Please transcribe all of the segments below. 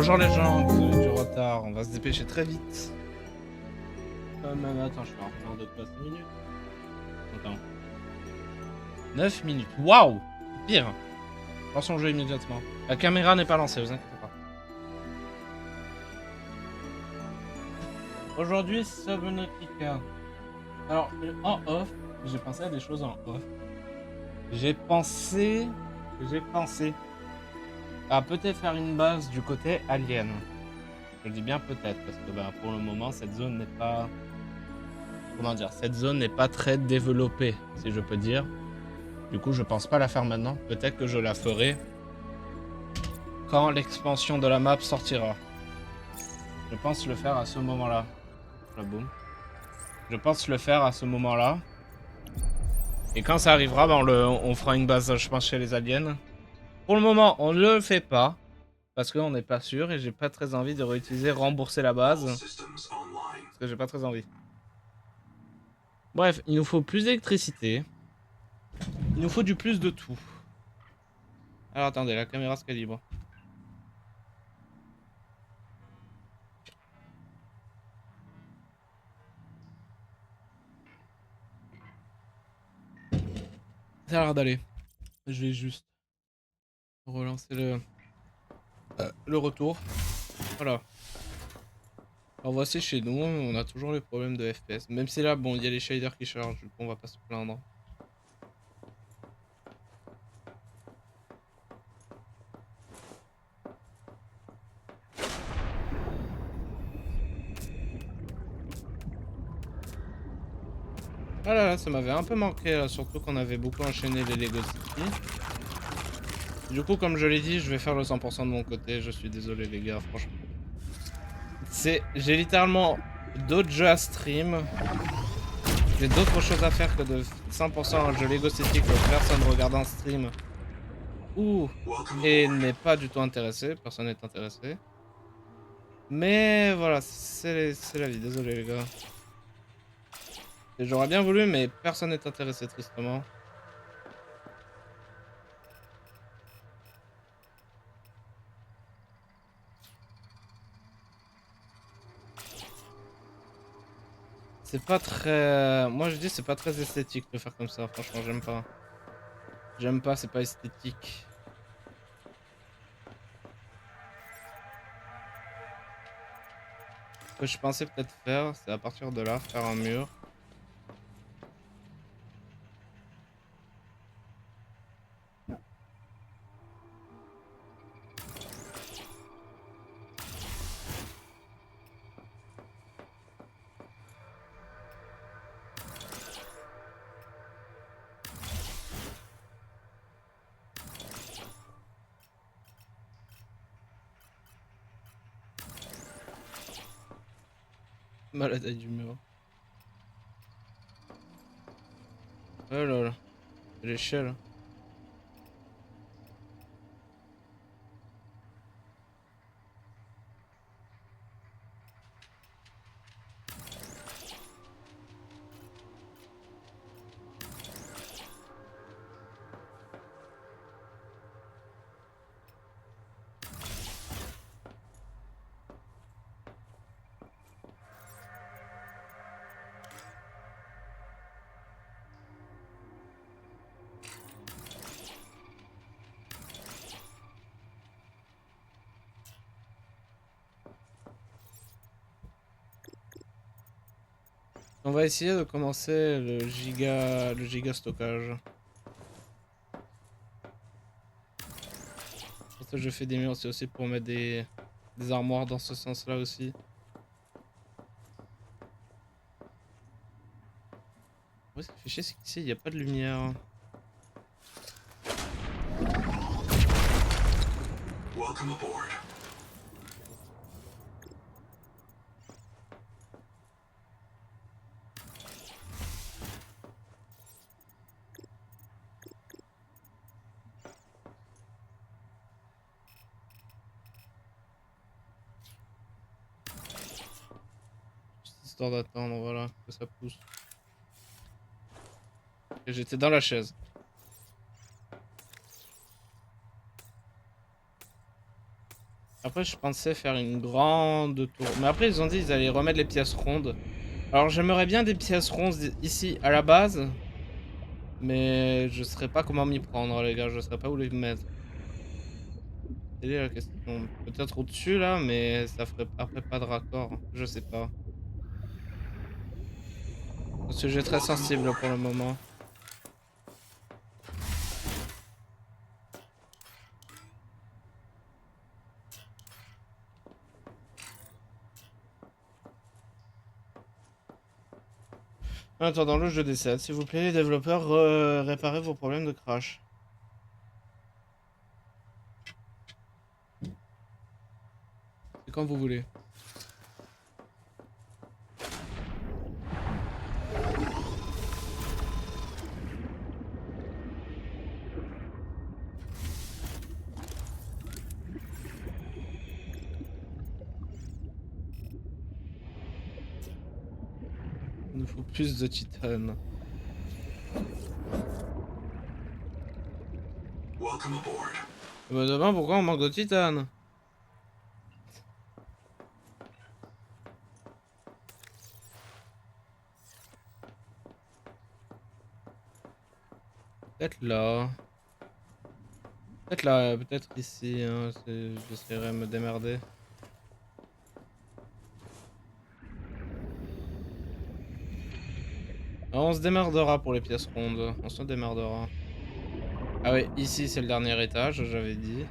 Bonjour les gens, désolé du retard, on va se dépêcher très vite. Même attends, je suis en retard de quoi 5 minutes. Attends. 9 minutes, waouh! Pire. Lançons le jeu immédiatement. La caméra n'est pas lancée, vous inquiétez pas. Aujourd'hui, Subnautica. Alors, en off, j'ai pensé à des choses en off. J'ai pensé à peut-être faire une base du côté alien. Je dis bien peut-être, parce que bah, pour le moment, cette zone n'est pas... Comment dire? Cette zone n'est pas très développée, si je peux dire. Du coup, je pense pas la faire maintenant. Peut-être que je la ferai quand l'expansion de la map sortira. Je pense le faire à ce moment-là. La boum. Je pense le faire à ce moment-là. Et quand ça arrivera, bah on fera une base, je pense, chez les aliens. Pour le moment, on ne le fait pas. Parce qu'on n'est pas sûr et j'ai pas très envie de réutiliser rembourser la base. Parce que j'ai pas très envie. Bref, il nous faut plus d'électricité. Il nous faut du plus de tout. Alors attendez, la caméra se calibre. Ça a l'air d'aller. Je vais juste relancer le retour. Voilà. Alors voici chez nous, on a toujours les problèmes de FPS. Même si là, bon, il y a les shaders qui chargent, du coup on va pas se plaindre. Ah là là, ça m'avait un peu manqué là, surtout qu'on avait beaucoup enchaîné les Lego City. Du coup, comme je l'ai dit, je vais faire le 100% de mon côté, je suis désolé les gars, franchement. J'ai littéralement d'autres jeux à stream. J'ai d'autres choses à faire que de 100% un jeu Lego City que personne regarde en stream. Ou et n'est pas du tout intéressé, personne n'est intéressé. Mais voilà, c'est la vie, désolé les gars. J'aurais bien voulu, mais personne n'est intéressé tristement. C'est pas très... Moi je dis c'est pas très esthétique de faire comme ça, franchement j'aime pas. J'aime pas, c'est pas esthétique. Ce que je pensais peut-être faire, c'est à partir de là, faire un mur. Malade du mur. Oh là là, l'échelle. On va essayer de commencer le giga stockage. Pour ça je fais des murs, c'est aussi pour mettre des armoires dans ce sens-là aussi. Ouais, ce qui fait chier, c'est qu'ici il n'y a pas de lumière. Welcome aboard. Juste histoire d'attendre, voilà, que ça pousse. Et j'étais dans la chaise. Après, je pensais faire une grande tour. Mais après, ils ont dit qu'ils allaient remettre les pièces rondes. Alors, j'aimerais bien des pièces rondes ici à la base. Mais je saurais pas comment m'y prendre, les gars. Je saurais pas où les mettre. C'est la question. Peut-être au-dessus, là, mais ça ferait après pas de raccord. Je sais pas. Un sujet très Welcome sensible aboard. pour le moment. En attendant le jeu décède, s'il vous plaît, les développeurs, réparez vos problèmes de crash. C'est quand vous voulez. Il nous faut plus de titane. Welcome aboard. Je me demande pourquoi on manque de titane. Peut-être là. Peut-être là, peut-être ici. Hein, j'essaierai de me démerder. Ah, on se démerdera pour les pièces rondes. On se démerdera. Ah ouais, ici c'est le dernier étage, j'avais dit.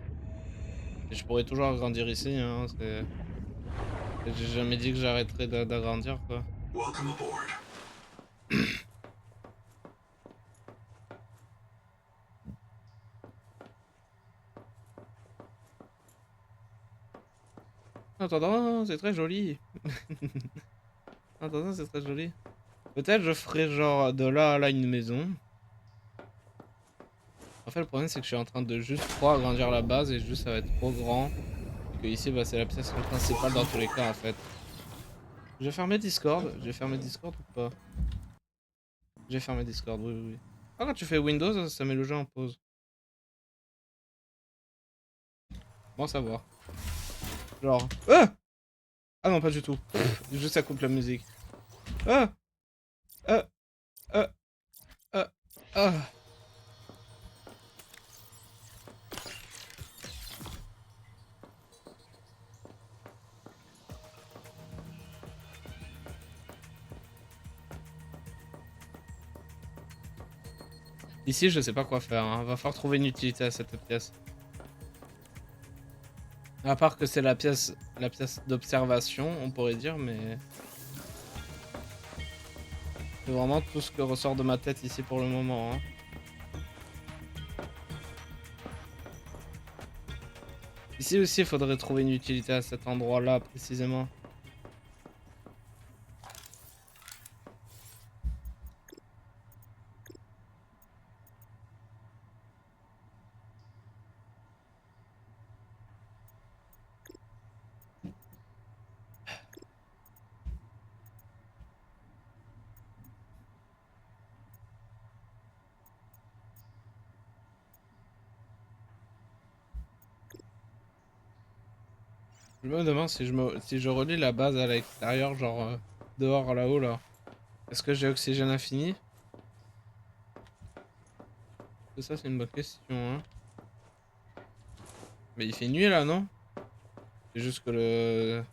Et je pourrais toujours agrandir ici. Hein, j'ai jamais dit que j'arrêterais d'agrandir, quoi. Welcome aboard. En attendant, c'est très joli. En attendant, c'est très joli. Peut-être je ferai genre de là à là une maison. En fait, le problème c'est que je suis en train de juste trop agrandir la base et juste ça va être trop grand. Et que ici, bah, c'est la pièce principale dans tous les cas en fait. J'ai fermé Discord. J'ai fermé Discord ou pas? J'ai fermé Discord, oui, oui, oui. Ah, quand tu fais Windows, ça met le jeu en pause. Bon, savoir. Genre. Ah, ah non, pas du tout. Juste ça coupe la musique. Ah, ah, ah, ah, ah. Ici, je sais pas quoi faire. Hein. Va falloir trouver une utilité à cette pièce. À part que c'est la pièce d'observation, on pourrait dire, mais c'est vraiment tout ce que ressort de ma tête ici pour le moment. Hein. Ici aussi, il faudrait trouver une utilité à cet endroit-là précisément. Je me demande si je relie la base à l'extérieur, genre dehors là-haut là. Est-ce que j'ai oxygène infini? Ça, c'est une bonne question. Hein. Mais il fait nuit là, non? C'est juste que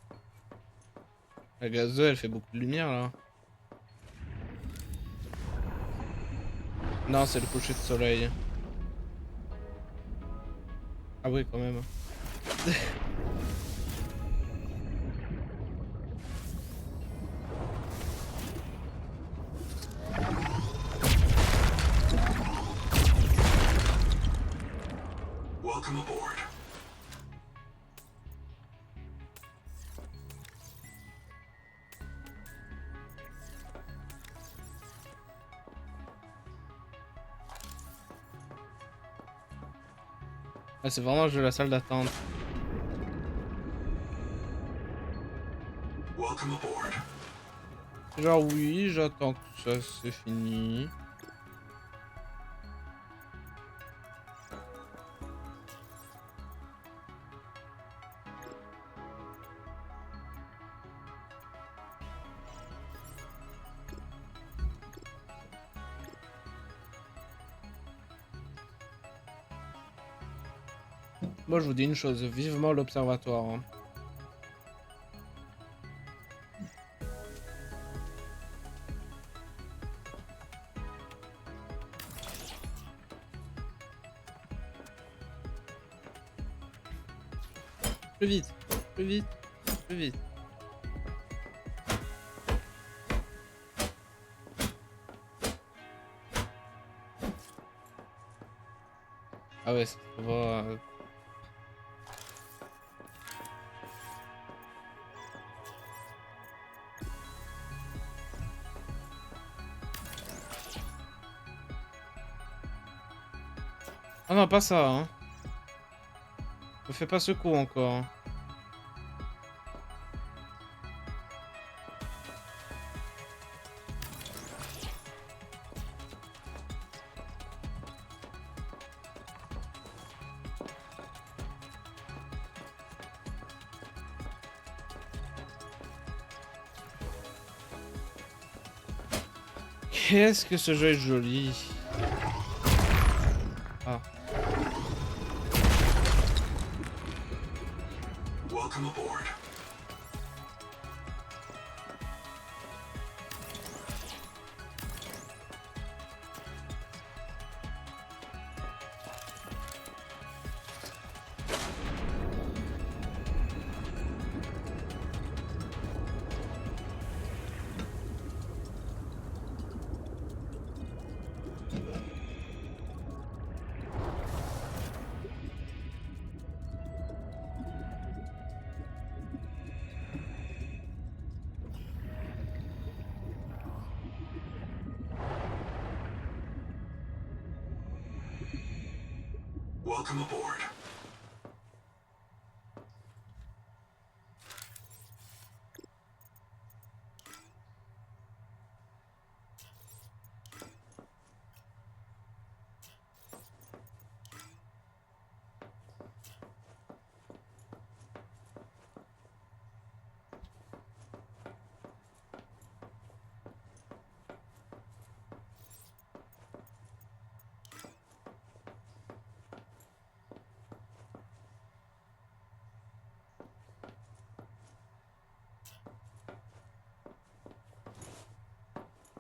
la gazeuse, elle fait beaucoup de lumière là. Non, c'est le coucher de soleil. Ah oui, quand même. Welcome aboard. Ah, c'est vraiment le jeu de la salle d'attente. Welcome aboard. Genre oui, j'attends que ça c'est fini. Moi, je vous dis une chose, vivement l'observatoire. Hein. Plus vite, plus vite, plus vite. Ah ouais, ça va. Ah non, pas ça, hein. Ne fais pas ce coup encore. Hein. Qu'est-ce que ce jeu est joli. Ah. Welcome aboard. Welcome aboard.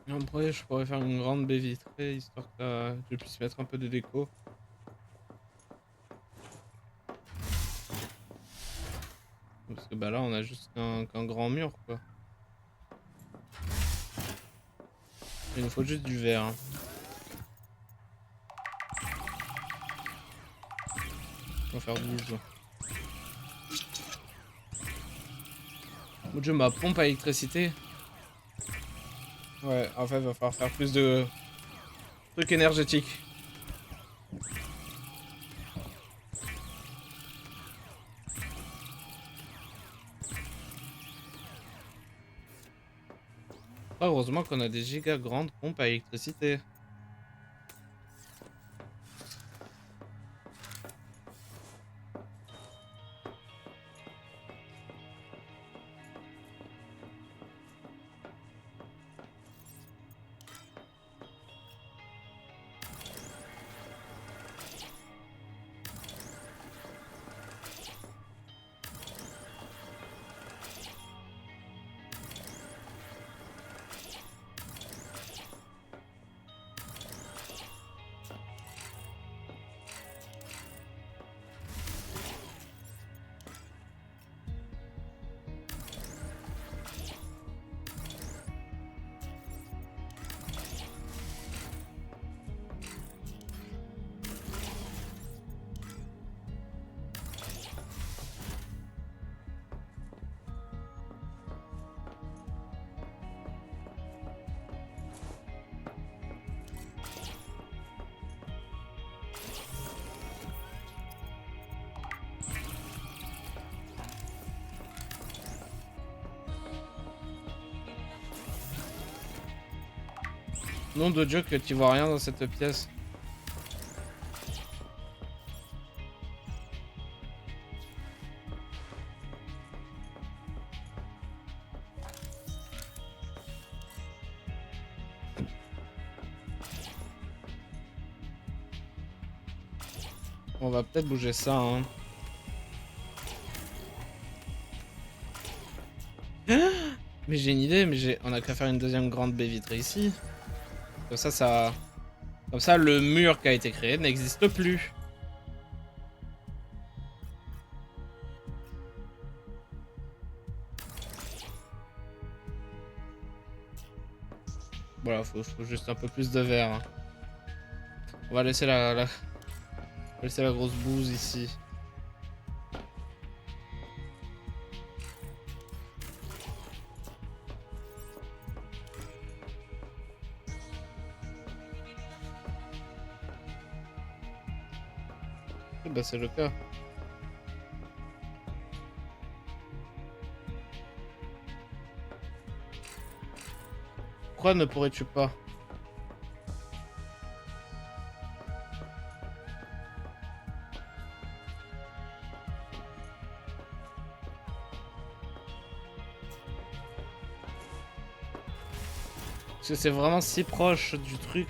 Après, je pourrais faire une grande baie vitrée histoire que je puisse mettre un peu de déco. Parce que bah là, on a juste qu'un grand mur, quoi. Il nous faut juste du verre. Hein. On va faire 12. Mon dieu, ma pompe à électricité. Ouais, en fait, il va falloir faire plus de trucs énergétiques. Oh, heureusement qu'on a des giga grandes pompes à électricité. Nom de Dieu que tu vois rien dans cette pièce. On va peut-être bouger ça, hein. Mais j'ai une idée, mais on a qu'à faire une deuxième grande baie vitrée ici. Comme ça, comme ça, le mur qui a été créé n'existe plus. Voilà, faut juste un peu plus de verre. Hein. On va laisser on va laisser la grosse bouse ici. Bah c'est le cas. Pourquoi ne pourrais-tu pas? Parce que c'est vraiment si proche du truc.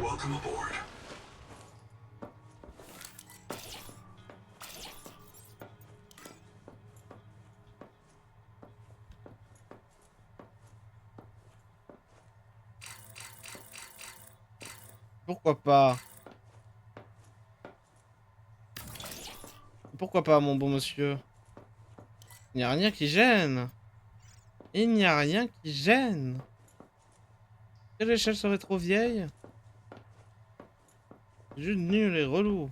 Welcome aboard. Pourquoi pas? Pourquoi pas, mon bon monsieur? Il n'y a rien qui gêne. Il n'y a rien qui gêne. Que l'échelle serait trop vieille? Juste nul et relou.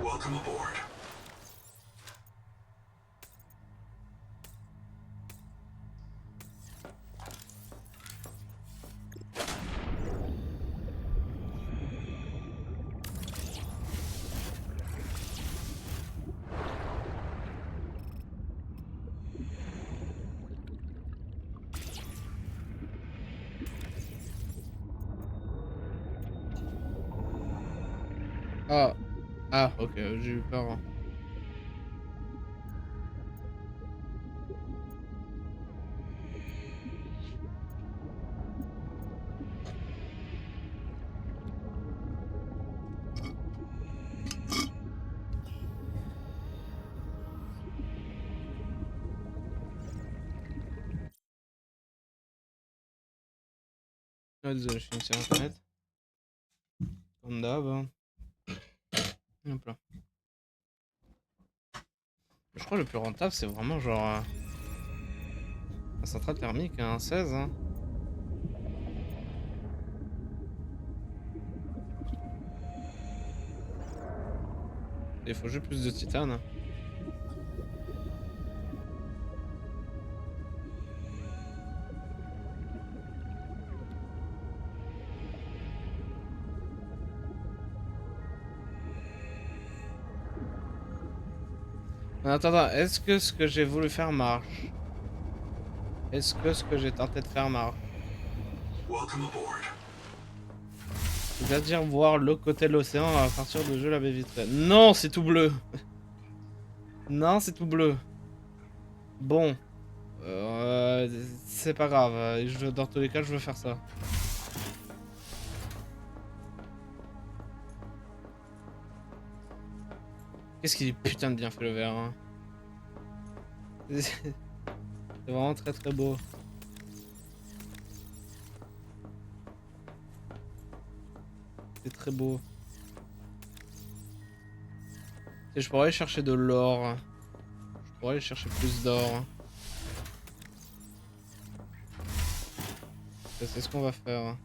Welcome aboard. Ah. Ah, ok, j'ai eu peur. Hein. Ah, désolé, je suis sur internet. Comme d'hab. Hein. Hop là. Je crois que le plus rentable, c'est vraiment genre... la centrale thermique, un 16. Hein. Il faut juste plus de titane. Hein. En attendant, est-ce que ce que j'ai voulu faire marche? Est-ce que ce que j'ai tenté de faire marche? Welcome aboard. C'est-à-dire voir le côté de l'océan à partir de jeu la baie vitrée. Non, c'est tout bleu. Non, c'est tout bleu. Bon. C'est pas grave. Dans tous les cas, je veux faire ça. Qu'est-ce qu'il est putain de bien fait le verre. Hein. C'est vraiment très très beau. C'est très beau. Et je pourrais aller chercher de l'or. Je pourrais aller chercher plus d'or. C'est ce qu'on va faire.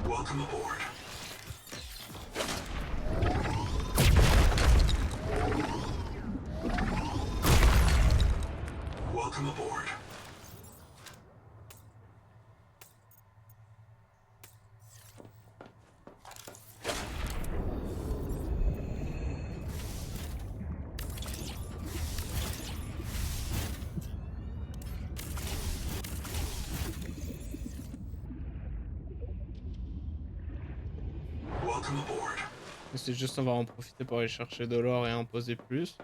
Welcome aboard. Welcome aboard. Welcome aboard. C'est juste on va en profiter pour aller chercher de l'or et en poser plus.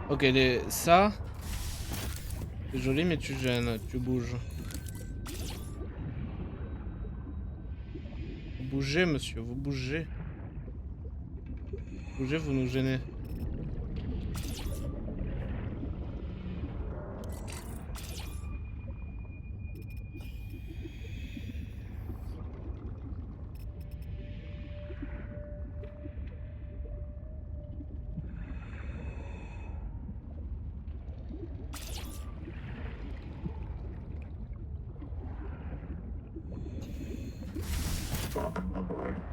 Ok, ça... C'est joli mais tu gênes, tu bouges. Vous bougez monsieur, vous bougez. Bougez, vous nous gênez.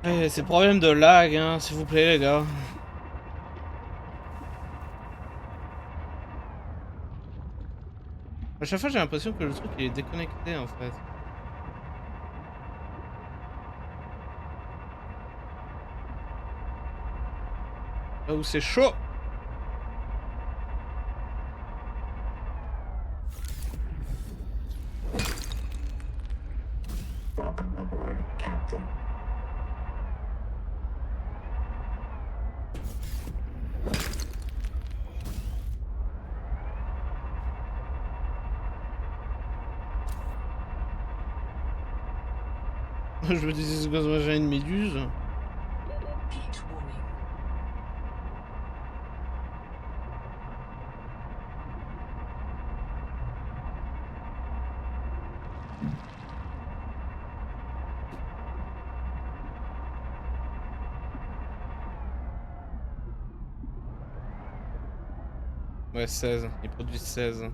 Eh, c'est problème de lag, hein, s'il vous plaît, les gars. À chaque fois, j'ai l'impression que le truc il est déconnecté en fait. Là où c'est chaud. Je me disais, c'est parce que j'ai une méduse. Ouais, 16. Il produit 16.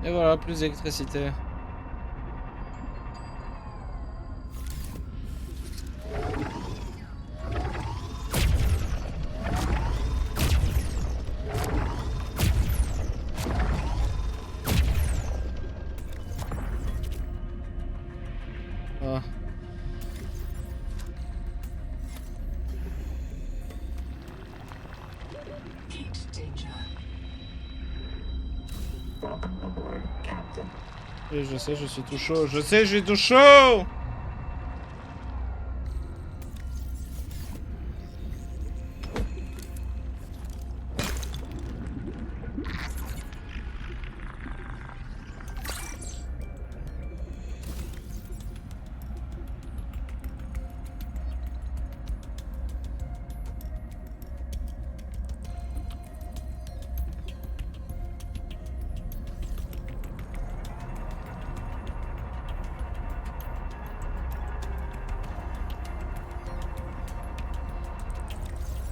Et voilà, plus d'électricité. Ah. Et je sais, je suis tout chaud. Je sais, j'ai tout chaud.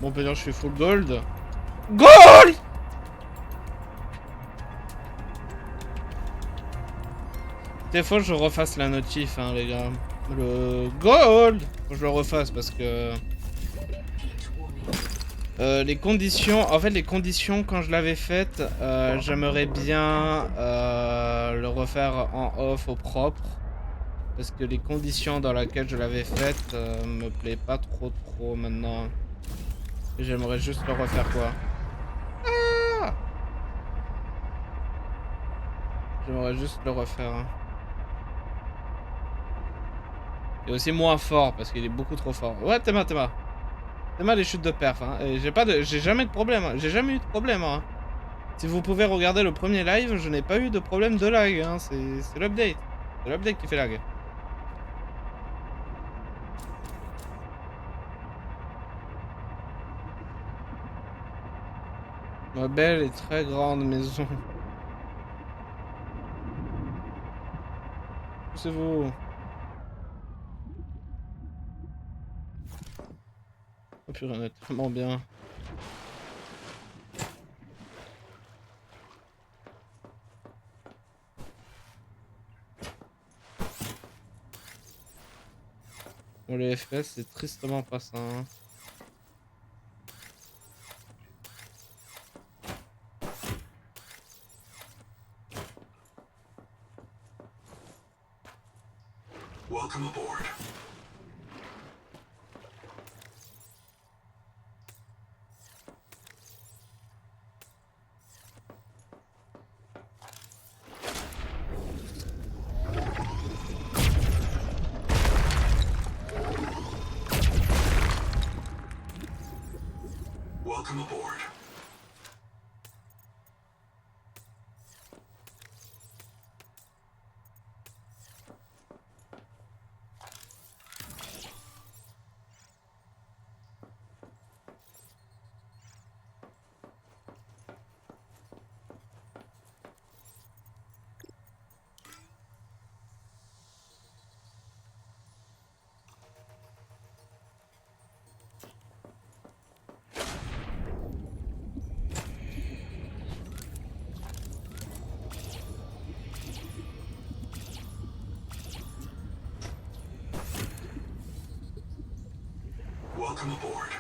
Bon, on peut dire que je suis full gold. Gold! C'était faut que je refasse la notif, hein, les gars. Le gold, faut que je le refasse parce que les conditions, en fait, les conditions quand je l'avais faite, j'aimerais bien le refaire en off au propre parce que les conditions dans lesquelles je l'avais faite me plaît pas trop maintenant. J'aimerais juste le refaire quoi. Ah, j'aimerais juste le refaire. Hein. Et aussi moins fort parce qu'il est beaucoup trop fort. Ouais, Théma. Théma les chutes de perf. Hein. Et j'ai jamais de problème. Hein. J'ai jamais eu de problème. Hein. Si vous pouvez regarder le premier live, je n'ai pas eu de problème de lag. Hein. C'est l'update. C'est l'update qui fait lag. Ma belle et très grande maison. Poussez-vous. Oh purée, on est tellement bien. Bon, les FPS, c'est tristement pas ça. Hein. Welcome aboard. Welcome aboard. Welcome aboard.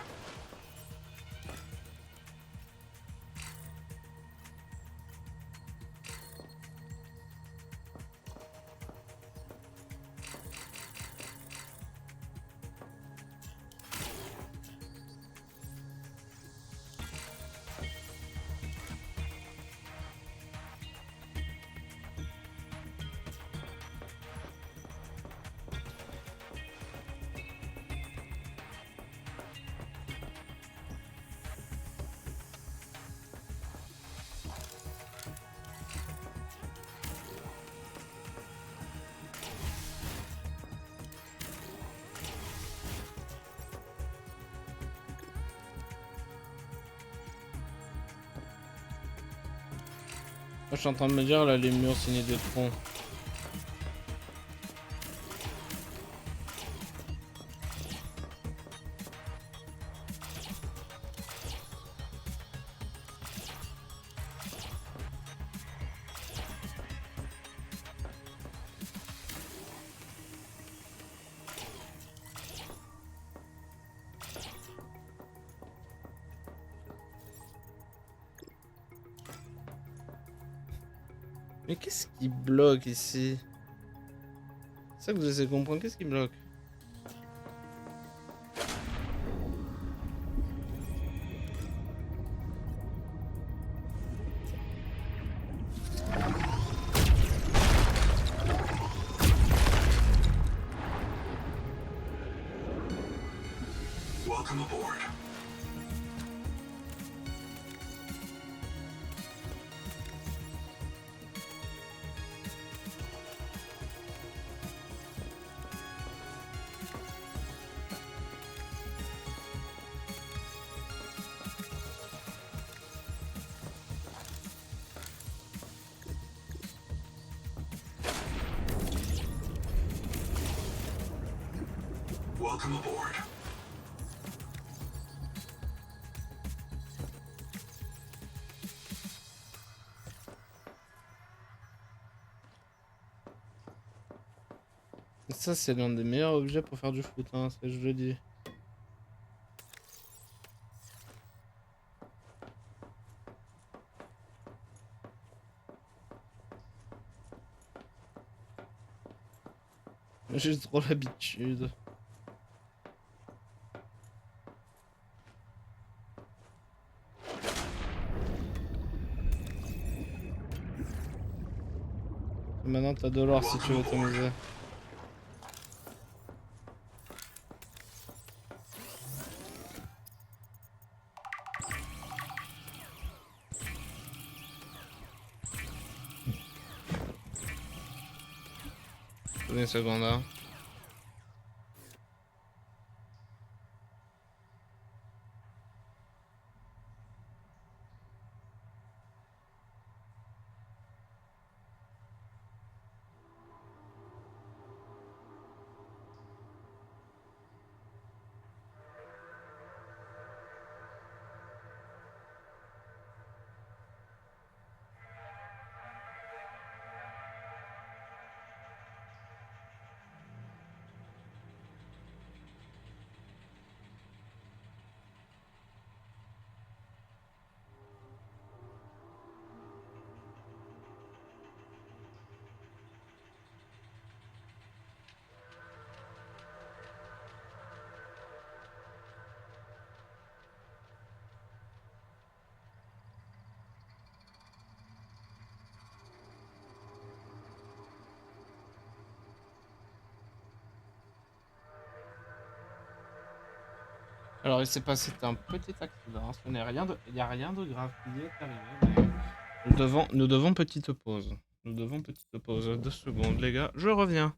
Moi, je suis en train de me dire, là, les murs, c'est des troncs. Mais qu'est-ce qui bloque ici? C'est ça que vous essayez de comprendre, qu'est-ce qui bloque? Welcome aboard. Welcome aboard. Ça, c'est l'un des meilleurs objets pour faire du foot, hein, ça je le dis. J'ai trop l'habitude. Maintenant, t'as de l'or si tu veux t'amuser. Une seconde, hein. Alors, il s'est passé un petit accident. Ce n'est rien de, il n'y a rien de grave qui est arrivé. Mais nous devons petite pause. Nous devons petite pause. 2 secondes, les gars. Je reviens.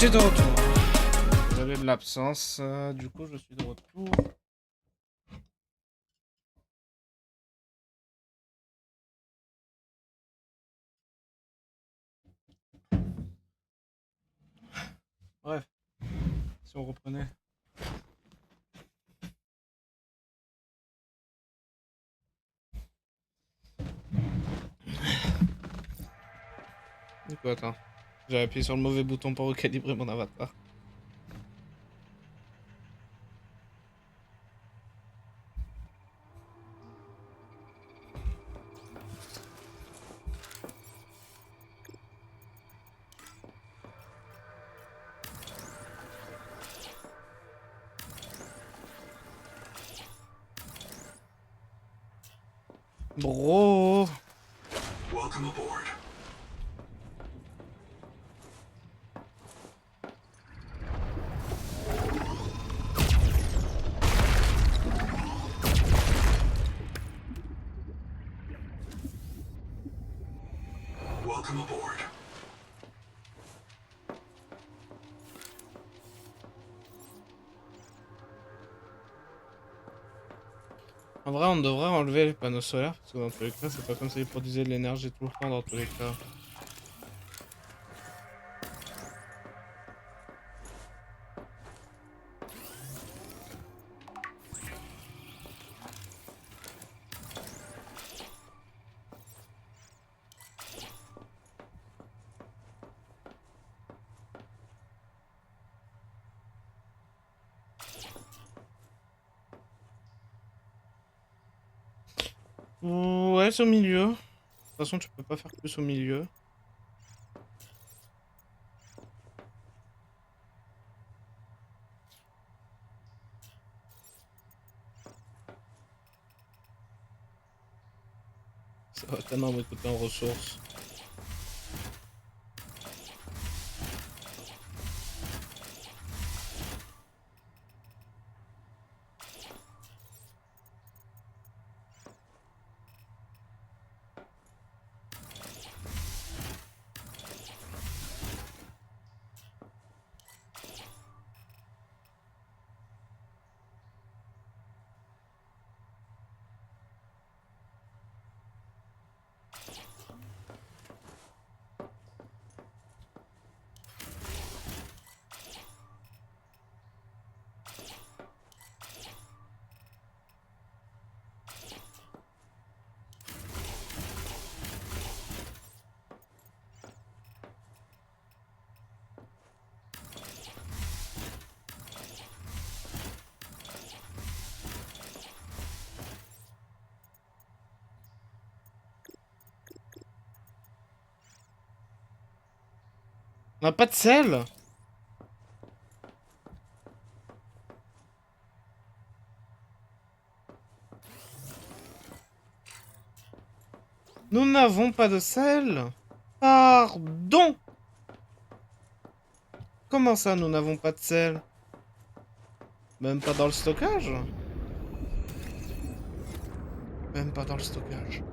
suis de retour. Désolé de l'absence. Du coup, je suis de retour. Bref, si on reprenait. Du coup, attends. J'ai appuyé sur le mauvais bouton pour recalibrer mon avatar. Bro. Welcome aboard. Welcome aboard. En vrai, on devrait enlever les panneaux solaires, parce que dans tous les cas, c'est pas comme ça qu'ils produisaient de l'énergie tout le temps, dans tous les cas. Ouais, c'est au milieu. De toute façon, tu peux pas faire plus au milieu. Ça va tellement me coûter en ressources. On n'a pas de sel. Nous n'avons pas de sel. Pardon. Comment ça, nous n'avons pas de sel? Même pas dans le stockage? Même pas dans le stockage.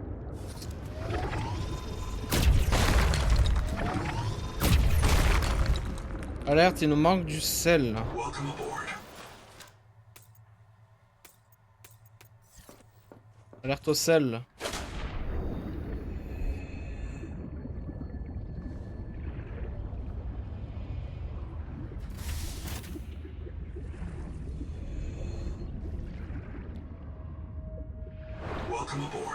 Alerte, il nous manque du sel. Welcome aboard. Alerte au sel. Welcome aboard.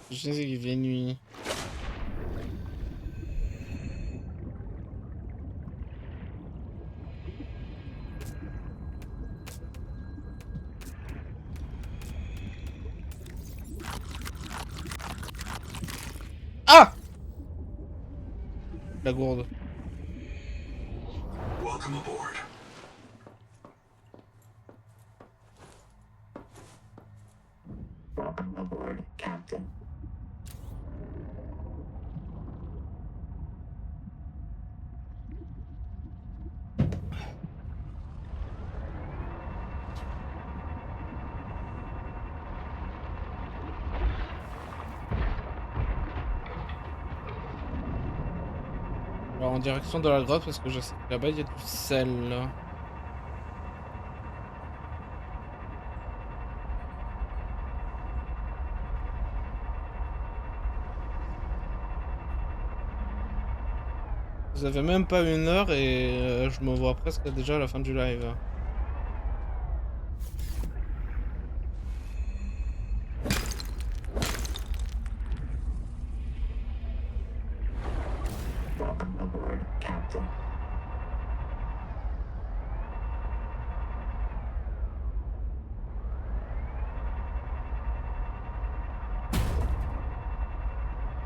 Je sais qu'il fait nuit. Ah! La gourde. Welcome aboard. Welcome aboard, Captain. Alors en direction de la grotte parce que je sais que là-bas il y a du sel. Vous avez même pas 1 heure et je me vois presque déjà à la fin du live.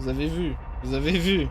Vous avez vu, vous avez vu.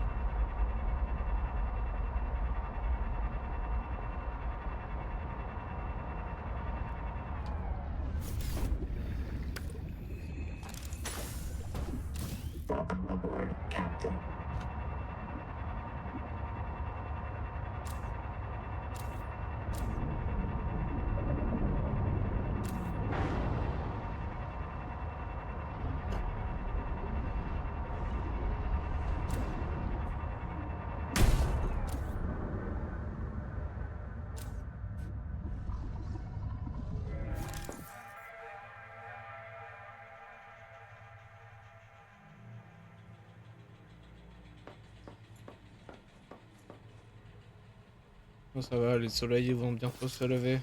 Bon, ça va, les soleils vont bientôt se lever.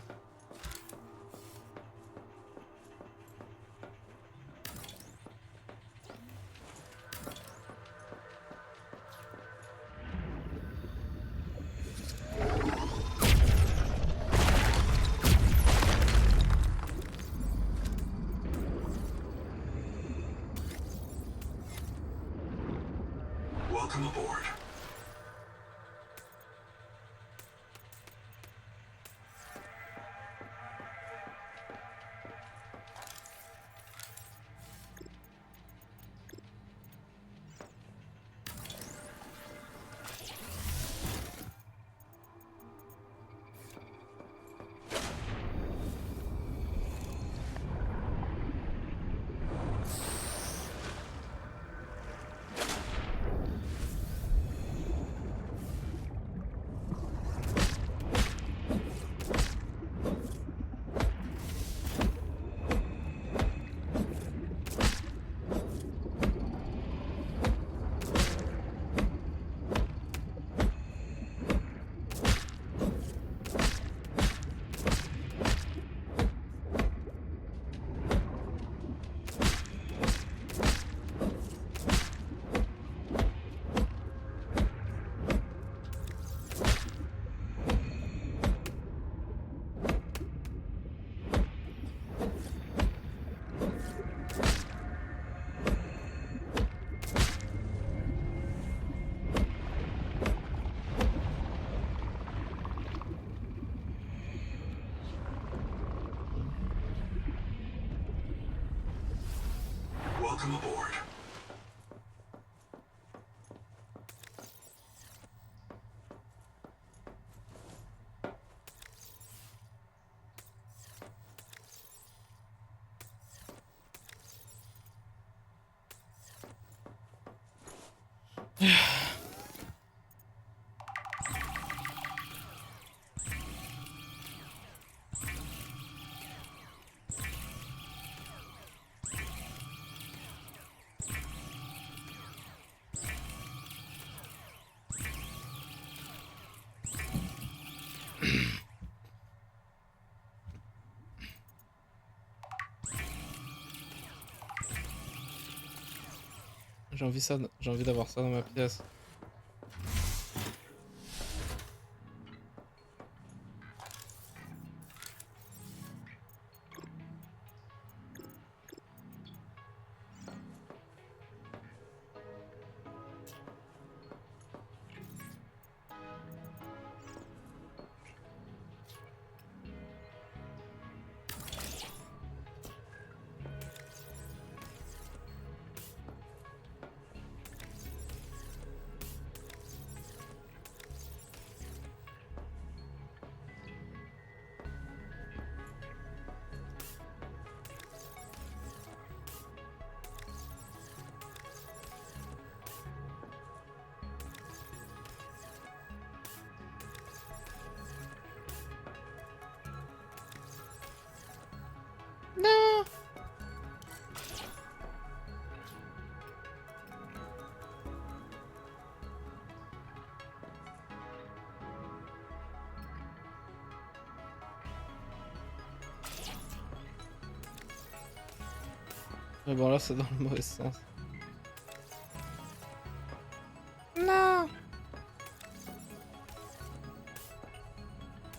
Welcome aboard. Welcome aboard. J'ai envie d'avoir ça dans ma pièce. Mais bon, là, c'est dans le mauvais sens. Non.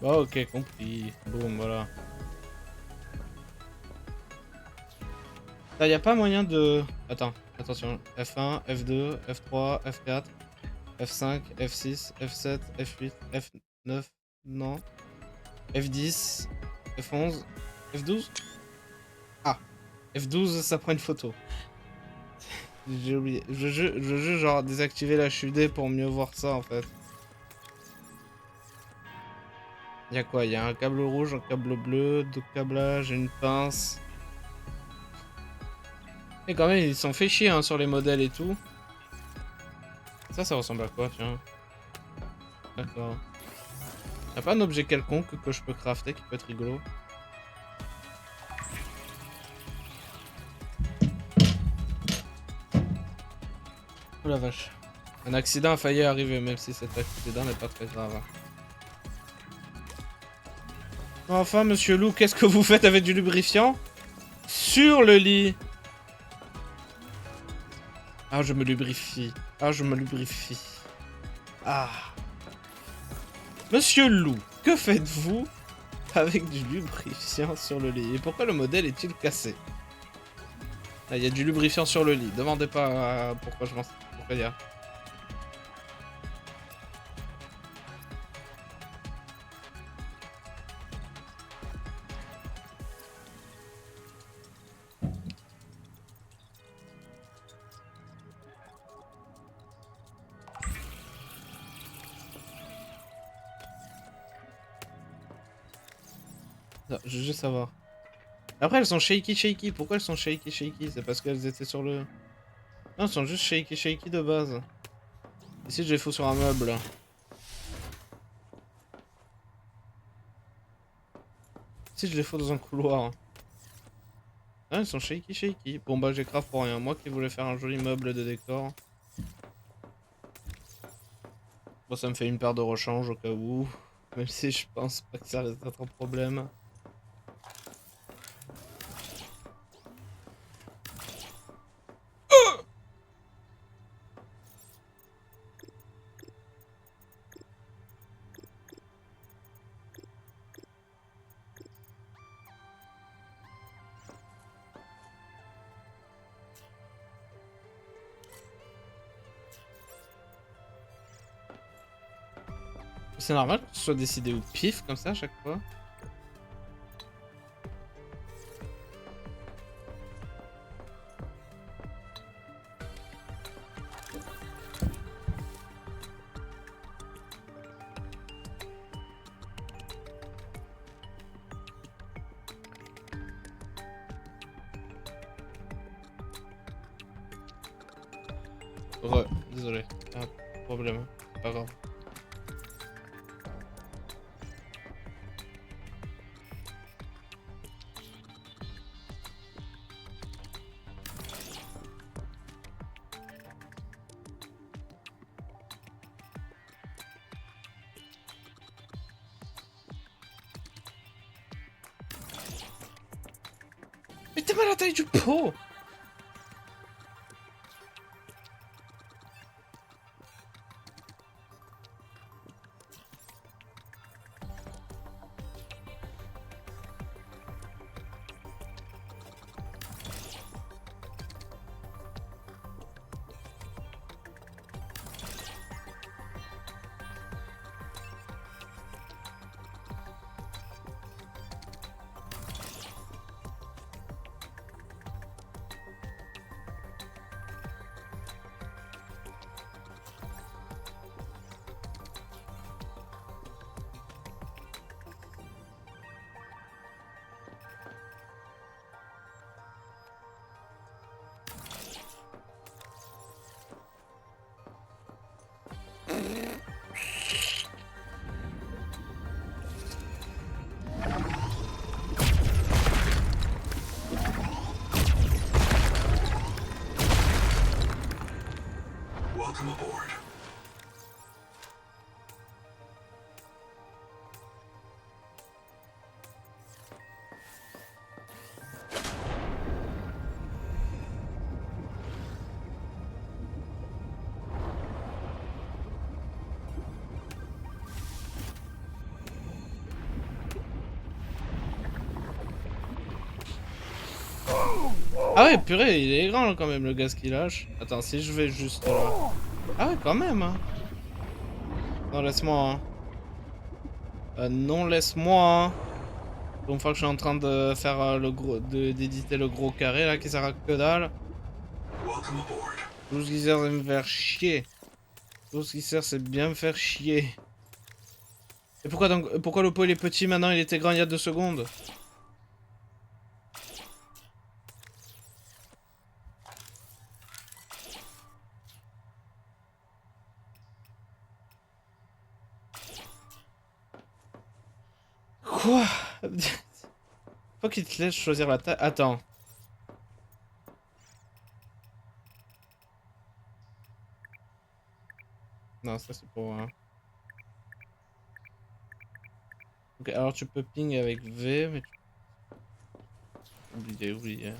Bon, ok, compris. Boum, voilà. Là, y a pas moyen de... Attends, attention. F1, F2, F3, F4, F5, F6, F7, F8, F9, non. F10, F11, F12. Ah, F12, ça prend une photo. J'ai oublié. Je genre désactiver la HUD pour mieux voir ça en fait. Y'a quoi? Y'a un câble rouge, un câble bleu, deux câblages, une pince. Et quand même, ils sont fait chier hein, sur les modèles et tout. Ça ressemble à quoi, tiens? D'accord. Y'a pas un objet quelconque que je peux crafter qui peut être rigolo? Oh la vache. Un accident a failli arriver, même si cet accident n'est pas très grave. Enfin, monsieur Lou, qu'est-ce que vous faites avec du lubrifiant? Sur le lit. Ah, je me lubrifie. Ah, je me lubrifie. Ah. Monsieur Lou, que faites-vous avec du lubrifiant sur le lit? Et pourquoi le modèle est-il cassé? Ah, il y a du lubrifiant sur le lit. Demandez pas pourquoi je m'en... Pourquoi il y a... Non, je veux juste savoir. Après, elles sont shaky. Pourquoi elles sont shaky? C'est parce qu'elles étaient sur le... Non, elles sont juste shaky de base. Ici, je les fous sur un meuble. Si je les fous dans un couloir. Ah, elles sont shaky. Bon, bah, j'ai craft pour rien. Moi qui voulais faire un joli meuble de décor. Bon, ça me fait une paire de rechange au cas où. Même si je pense pas que ça risque d'être un problème. C'est normal que ce soit décidé au pif comme ça à chaque fois. Désolé. Ah, problème. C'est pas grave. Mais t'es mal à la taille du pot! Welcome aboard. Ah ouais, purée, il est grand quand même le gaz qu'il lâche. Attends, si je vais juste là. Ah ouais, quand même, hein. Non, laisse-moi, hein. Non, laisse-moi, hein. Une fois que je suis en train de faire le gros, d'éditer le gros carré là qui sert à que dalle. Welcome aboard. Tout ce qui sert, c'est me faire chier. Tout ce qui sert, c'est bien me faire chier. Et pourquoi donc, pourquoi le pot il est petit maintenant, il était grand il y a 2 secondes? Quoi? Faut qu'il te laisse choisir la taille. Attends. Non, ça c'est pour... Ok, alors tu peux ping avec V, mais tu... Oubliez.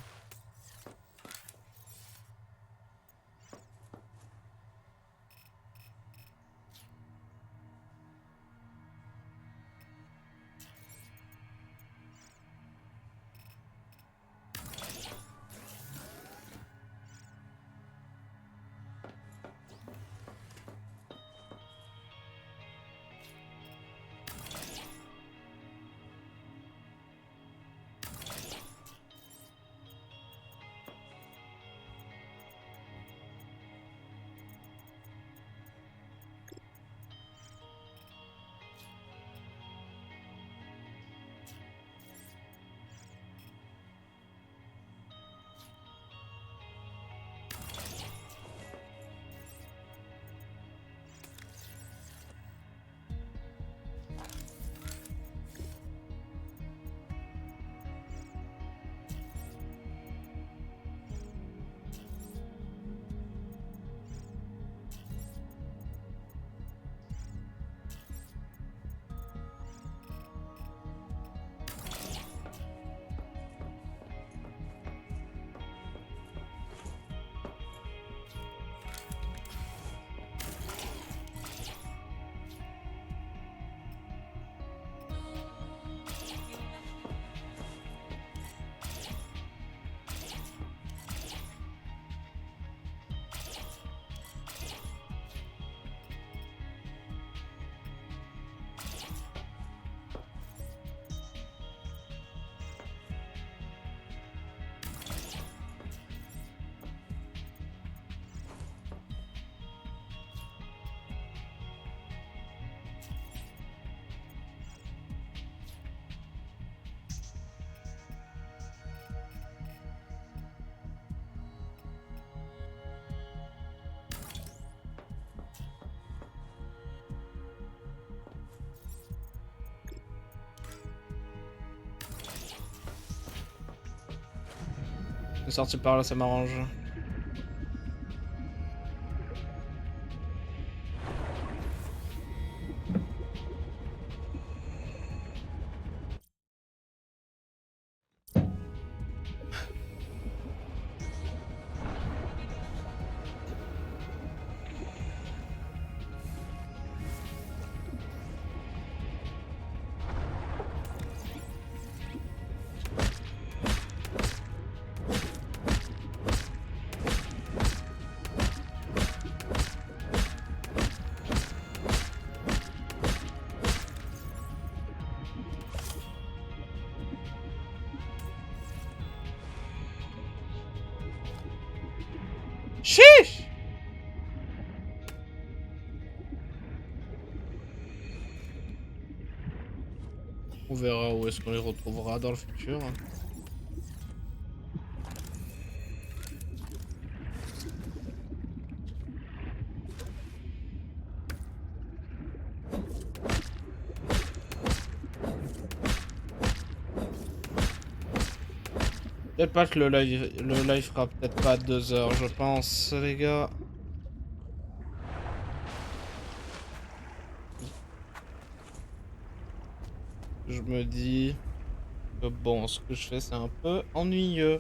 Je suis sorti par là, ça m'arrange. Chiche! On verra où est-ce qu'on les retrouvera dans le futur. Peut-être pas que le live fera peut-être pas 2 heures, je pense, les gars. Je me dis que bon, ce que je fais c'est un peu ennuyeux.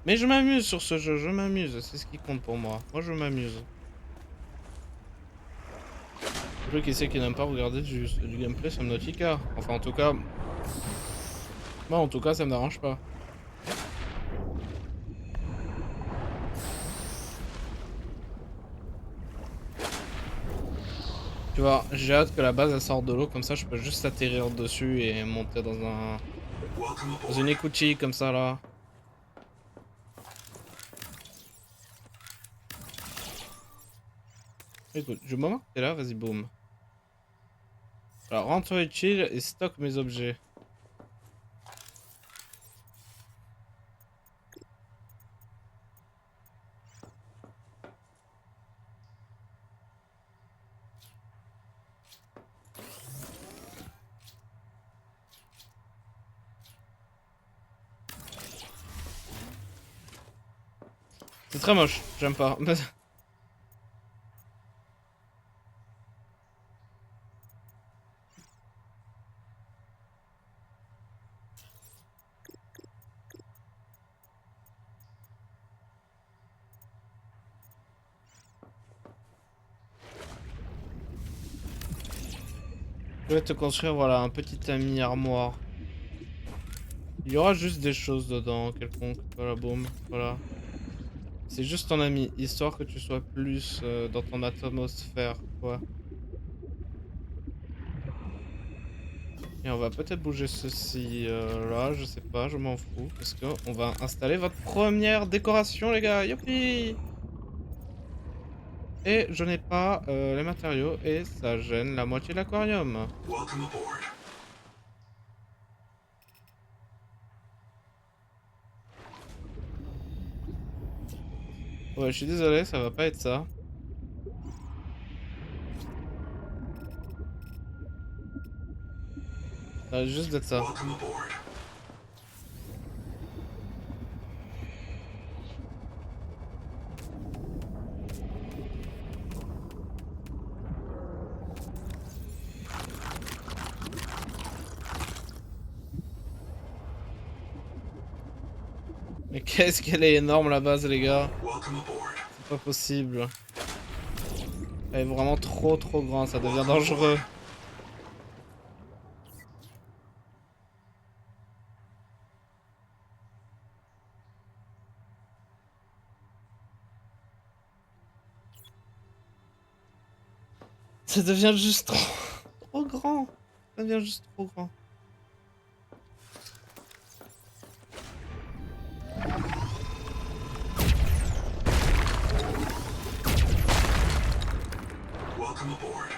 Mais je m'amuse sur ce jeu, je m'amuse, c'est ce qui compte pour moi. Moi je m'amuse. Le qui sait qui n'aime pas regarder du gameplay Subnautica. Enfin en tout cas... Moi en tout cas ça me dérange pas. Tu vois, j'ai hâte que la base elle sorte de l'eau, comme ça je peux juste atterrir dessus et monter Welcome dans aboard. une écoutille comme ça là. Écoute, du moment que t'es là, vas-y boum. Alors rentre utile et stocke mes objets. C'est très moche, j'aime pas. Je vais te construire, voilà, un petit ami armoire. Il y aura juste des choses dedans, quelconque. Voilà, boum, voilà. C'est juste ton ami, histoire que tu sois plus dans ton atmosphère, quoi. Et on va peut-être bouger ceci là, je sais pas, je m'en fous. Parce que on va installer votre première décoration, les gars. Youpi! Et je n'ai pas les matériaux et ça gêne la moitié de l'aquarium. Welcome aboard. Ouais, je suis désolé, ça va pas être ça. Ça va juste d'être ça. Welcome aboard. Mais qu'est-ce qu'elle est énorme la base, les gars. Welcome aboard. C'est pas possible. Elle est vraiment trop grande, ça devient dangereux. Ça devient juste trop grand. Ça devient juste trop grand. Welcome aboard.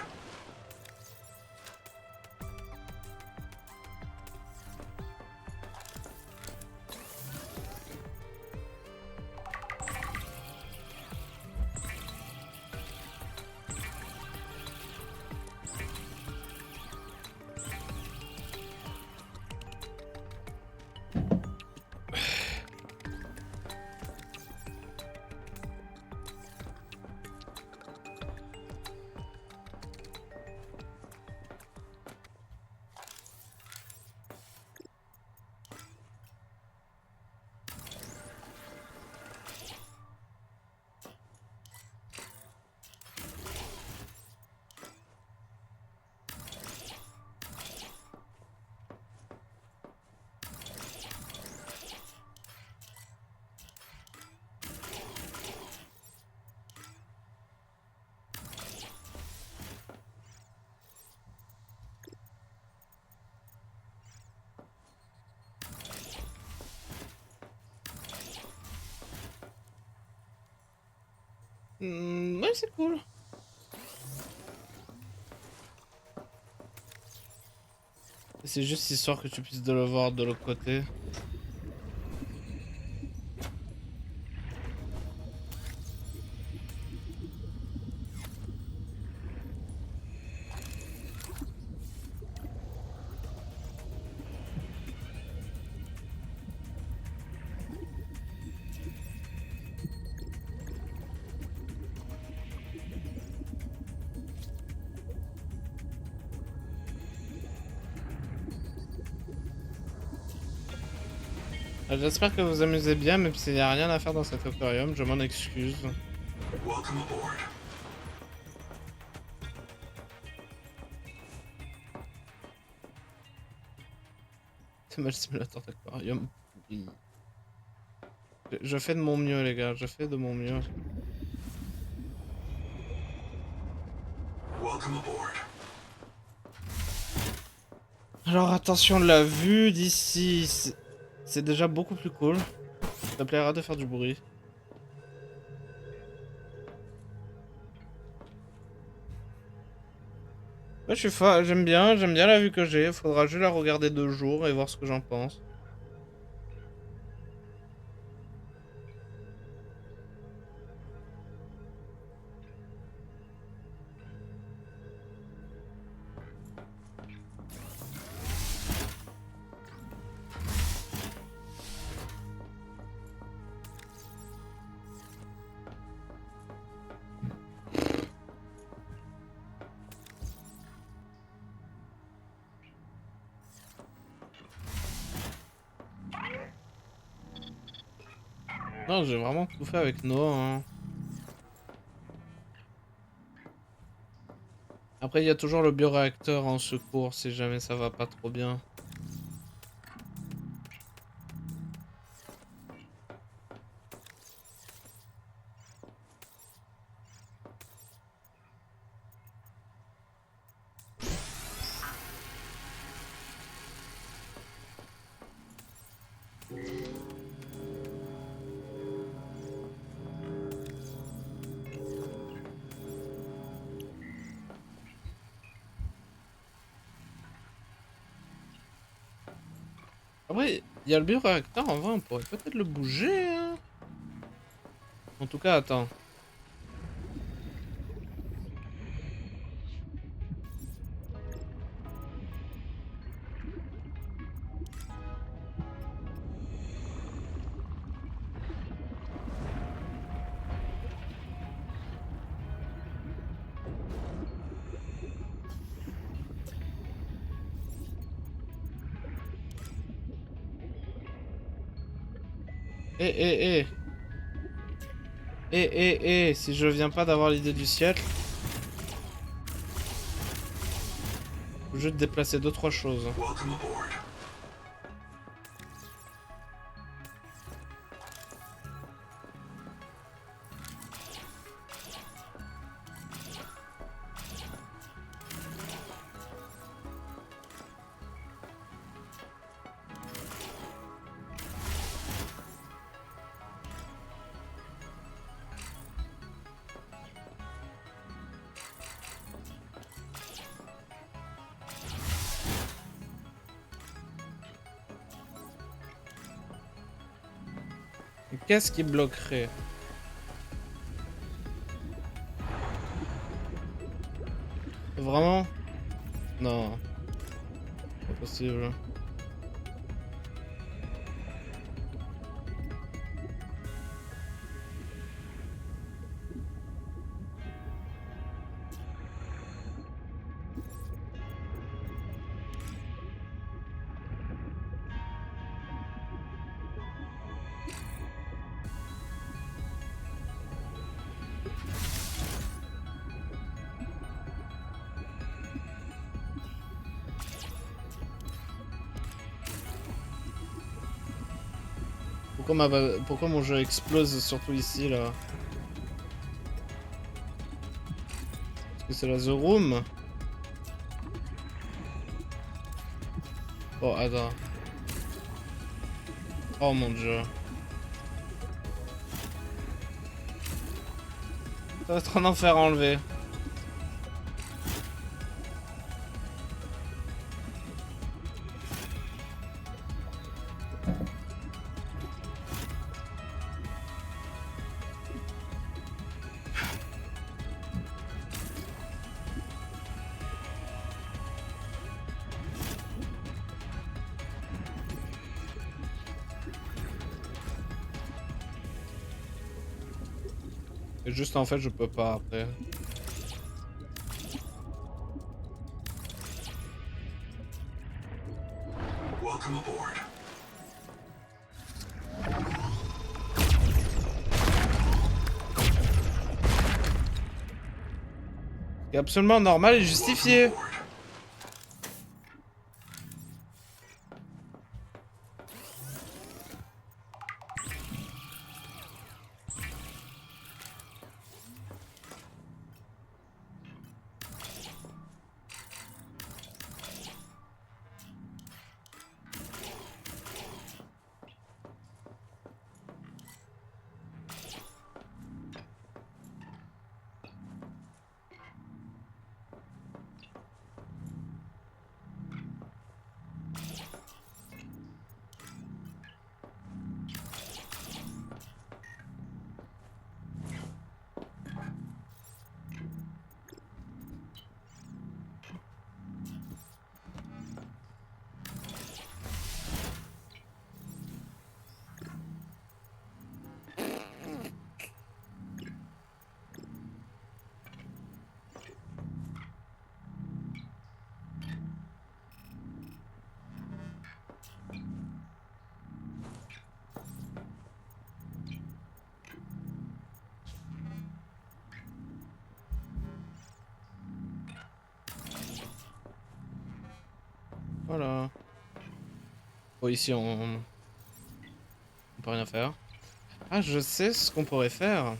Ouais, c'est cool. C'est juste histoire que tu puisses de le voir de l'autre côté. J'espère que vous amusez bien, même s'il n'y a rien à faire dans cet aquarium, je m'en excuse. Welcome aboard. C'est mal simulateur d'aquarium. Oui. Je fais de mon mieux, les gars, je fais de mon mieux. Welcome aboard. Alors attention, la vue d'ici, c'est déjà beaucoup plus cool. Ça plaira de faire du bruit. Ouais, j'aime bien la vue que j'ai. Faudra juste la regarder 2 jours et voir ce que j'en pense. Non, j'ai vraiment tout fait avec Noah, hein. Après, il y a toujours le bioréacteur en secours si jamais ça va pas trop bien. Après, il y a le bioréacteur, en vrai, on pourrait peut-être le bouger, hein. En tout cas, attends. Eh. Si je viens pas d'avoir l'idée du siècle, faut juste déplacer 2-3 choses. Welcome aboard. Qu'est-ce qui bloquerait? Vraiment? Non. Pas possible. Pourquoi mon jeu explose surtout ici là? Parce que c'est la The Room? Oh attends. Oh mon dieu. Ça va être un enfer à enlever. Et juste en fait je peux pas après. Welcome aboard. C'est absolument normal et justifié. Welcome aboard. Voilà. Bon, ici, on peut rien faire. Ah, je sais ce qu'on pourrait faire.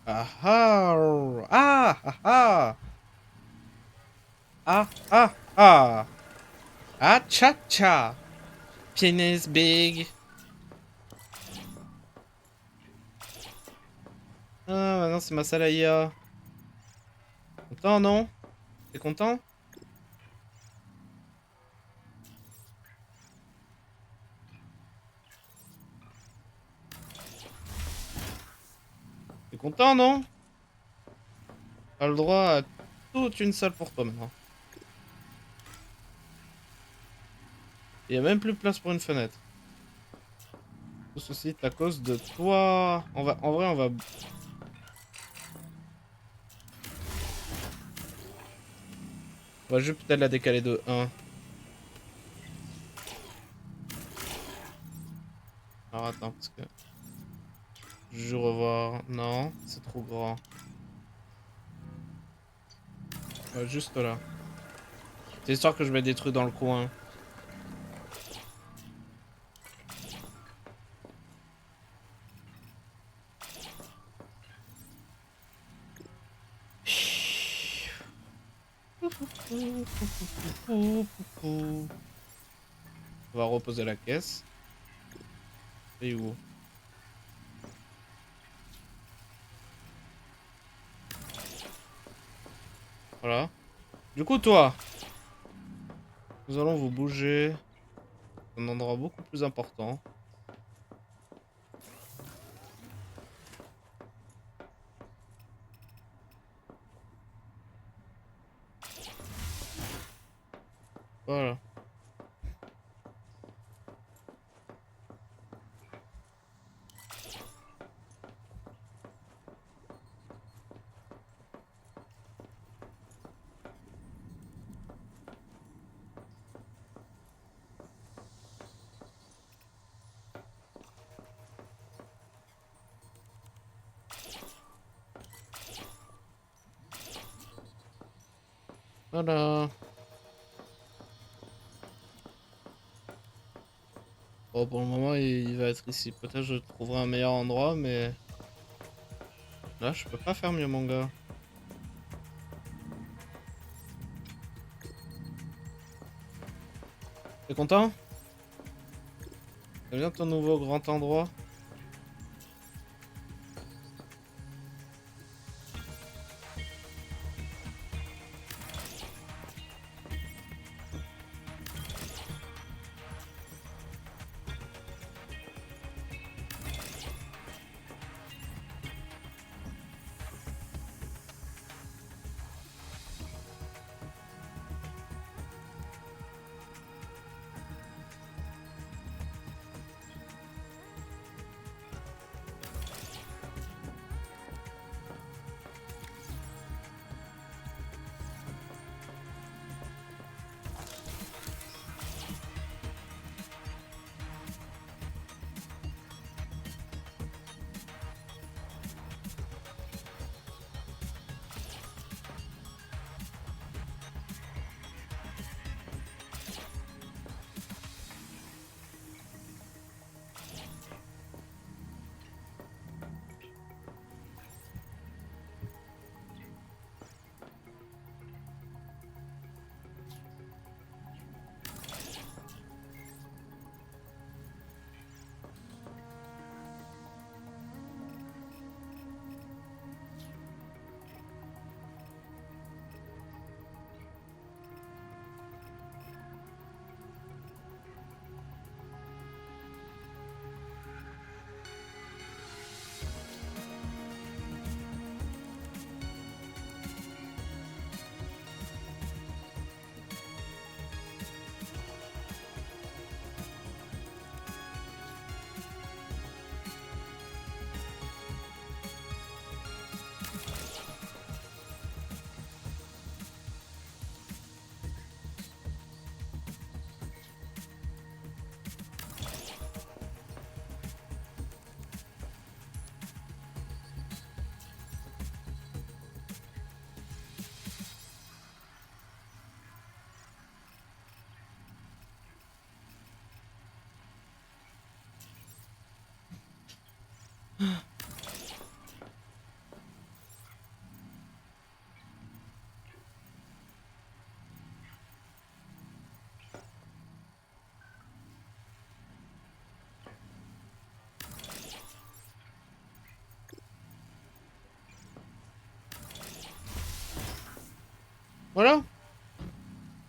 Ah ah! Ah ah ah! Ah ah ah! Ah cha cha! Penis big! Ah, maintenant c'est ma salle à IA. Content, non? T'es content? T'es content, non? T'as le droit à toute une salle pour toi maintenant. Il y a même plus de place pour une fenêtre. Tout ceci est à cause de toi. En vrai, on va juste peut-être la décaler de 1. Alors attends, parce que je revoir. Non, c'est trop grand. Ouais, juste là. C'est histoire que je mette des trucs dans le coin. On va reposer la caisse. Et où? Voilà. Du coup, toi, nous allons vous bouger à un endroit beaucoup plus important. Voilà. Voilà. Bon, pour le moment, il va être ici. Peut-être je trouverai un meilleur endroit, mais là, je peux pas faire mieux, mon gars. T'es content? T'aimes bien ton nouveau grand endroit?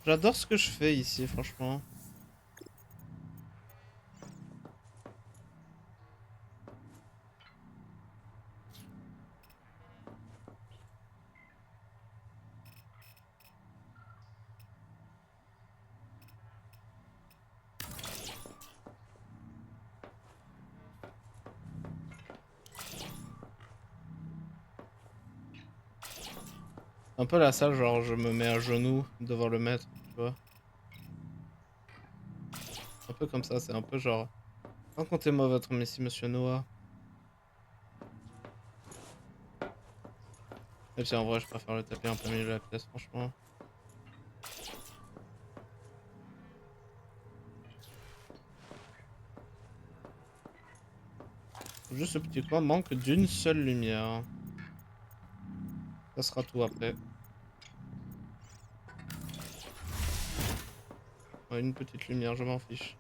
J'adore ce que je fais ici, franchement. Un peu la salle, genre je me mets à genoux devant le maître, tu vois. Un peu comme ça, c'est un peu genre... Racontez-moi votre messie, monsieur Noah. Même si en vrai, je préfère le taper en plein milieu de la pièce, franchement. Juste ce petit coin manque d'une seule lumière. Ça sera tout après. Ouais, une petite lumière, je m'en fiche.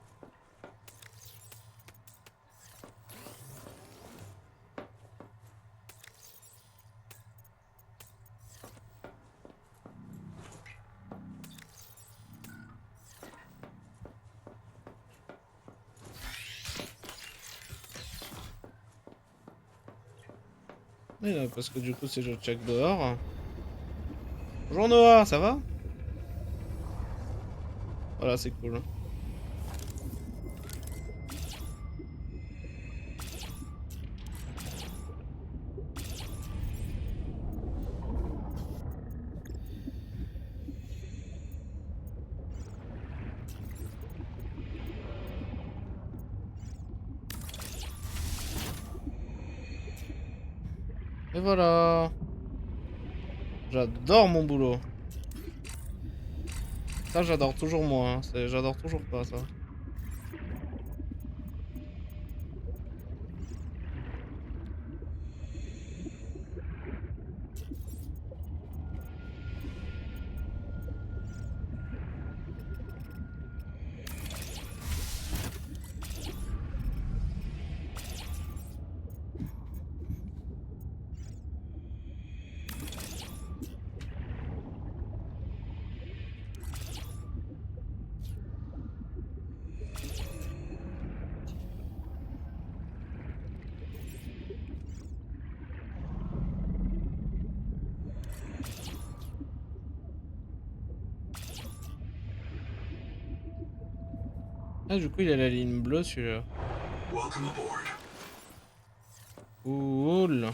Oui, parce que du coup, si je check dehors... Bonjour Noah, ça va? Voilà, c'est cool. Et voilà. J'adore mon boulot. Ça, j'adore toujours moins. J'adore toujours pas ça. Ah, du coup, il a la ligne bleue, celui-là. Welcome aboard. Cool.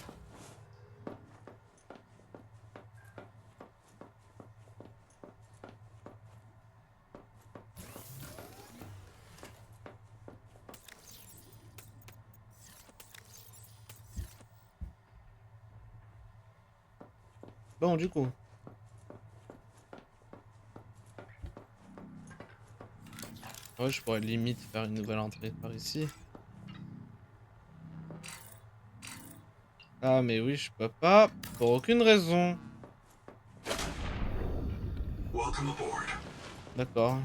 Bon, du coup. Ouais, je pourrais limite faire une nouvelle entrée par ici. Ah, mais oui, je peux pas. Pour aucune raison. Welcome aboard. D'accord.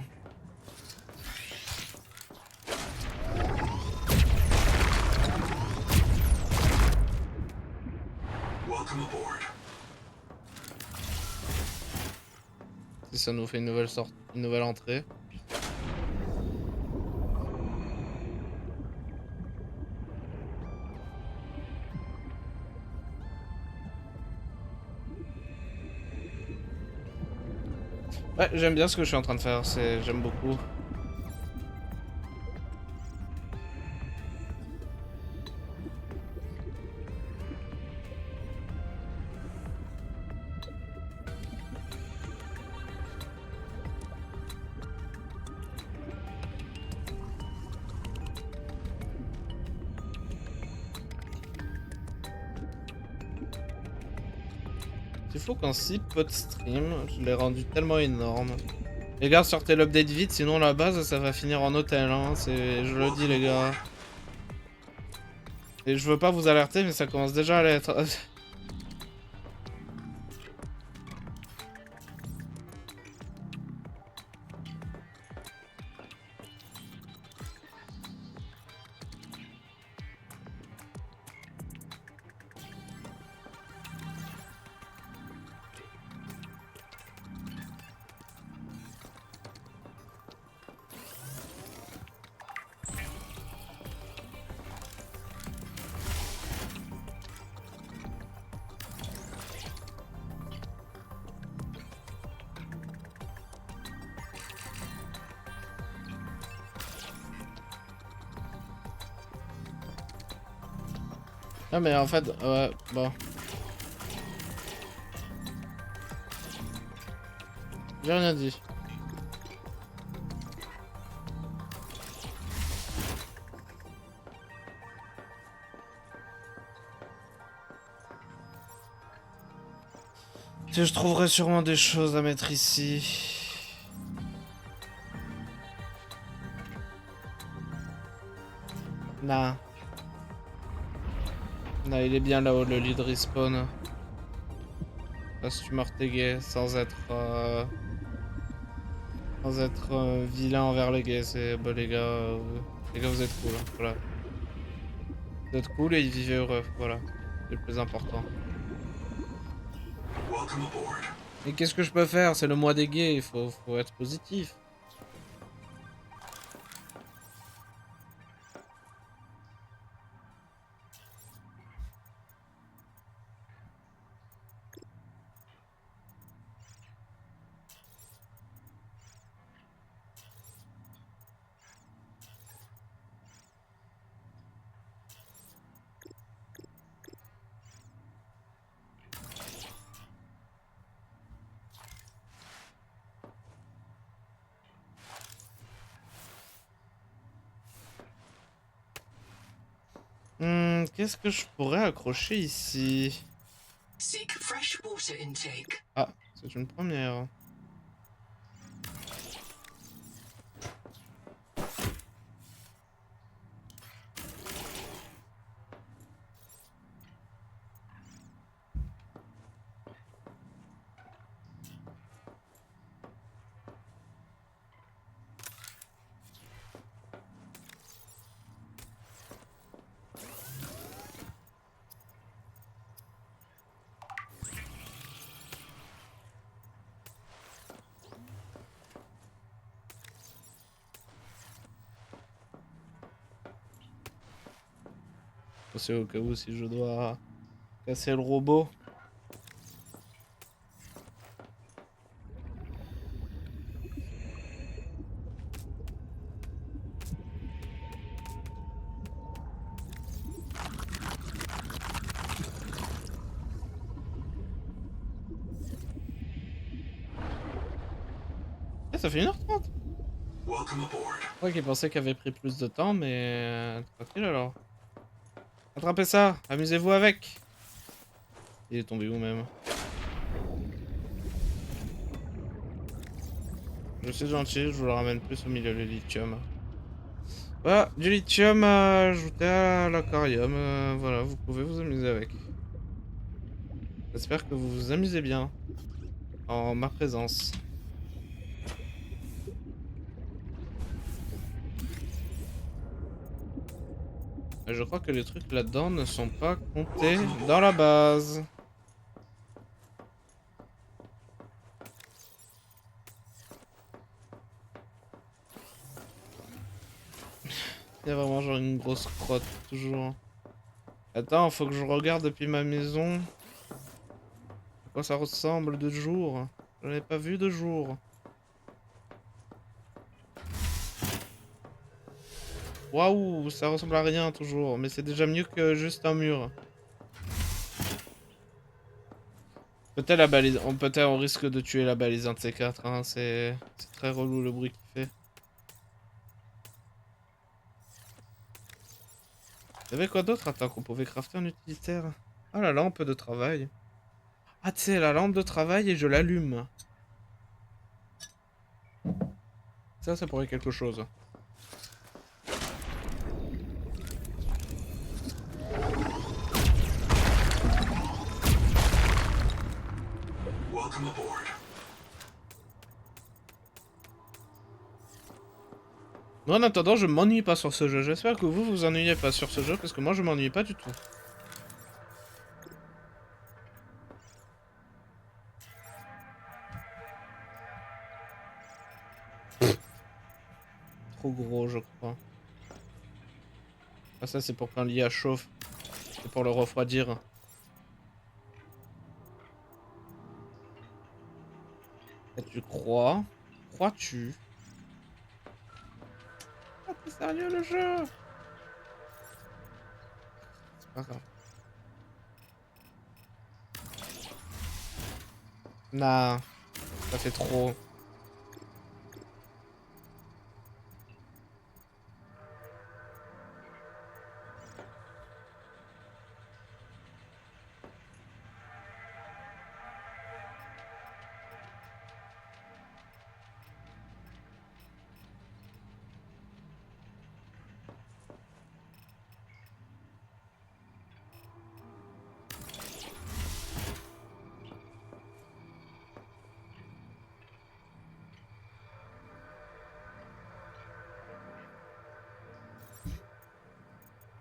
Welcome aboard. Si ça nous fait une nouvelle une nouvelle entrée. Ouais, j'aime bien ce que je suis en train de faire. J'aime beaucoup. C'est fou qu'en si peu de stream, je l'ai rendu tellement énorme. Les gars, sortez l'update vite, sinon la base, ça va finir en hôtel, hein. Je le dis, les gars. Et je veux pas vous alerter, mais ça commence déjà à l'être. Ah mais en fait, ouais, bon. J'ai rien dit. Je trouverai sûrement des choses à mettre ici. Nah. Nah, il est bien là-haut, le lit de respawn. Parce que tu meurs tes gays sans être... vilain envers les gays. C'est... Bah les gars... les gars, vous êtes cool, hein, voilà. Vous êtes cool et ils vivent heureux, voilà. C'est le plus important. Welcome aboard. Et qu'est-ce que je peux faire? C'est le mois des gays, faut être positif. Qu'est-ce que je pourrais accrocher ici? Seek fresh water intake. Ah, c'est une première. C'est au cas où si je dois casser le robot. Eh, ça fait 1h30. Welcome aboard. Je crois qu'il pensait qu'il avait pris plus de temps, mais... tranquille alors. Attrapez ça, amusez-vous avec. Il est tombé où même? Je suis gentil, je vous le ramène plus au milieu du lithium. Voilà, du lithium à ajouter à l'aquarium. Voilà, vous pouvez vous amuser avec. J'espère que vous vous amusez bien en ma présence. Je crois que les trucs là-dedans ne sont pas comptés dans la base. Il y a vraiment genre une grosse crotte toujours. Attends, faut que je regarde depuis ma maison. À quoi ça ressemble de jour? Je n'ai pas vu de jour. Waouh, ça ressemble à rien toujours, mais c'est déjà mieux que juste un mur. Peut-être la balise, peut-être on risque de tuer la balise un de ces quatre, hein. C'est très relou le bruit qu'il fait. Il y avait quoi d'autre? Attends, qu'on pouvait crafter un utilitaire. Ah, la lampe de travail. Ah, tu sais, la lampe de travail et je l'allume. Ça pourrait être quelque chose. Welcome aboard. Mais en attendant, je m'ennuie pas sur ce jeu. J'espère que vous vous ennuyez pas sur ce jeu, parce que moi je m'ennuie pas du tout. Trop gros, je crois. Ah, ça c'est pour quand l'IA chauffe. C'est pour le refroidir. Et tu crois? Crois-tu? Ah, t'es sérieux le jeu? C'est pas grave. Nah, ça fait trop.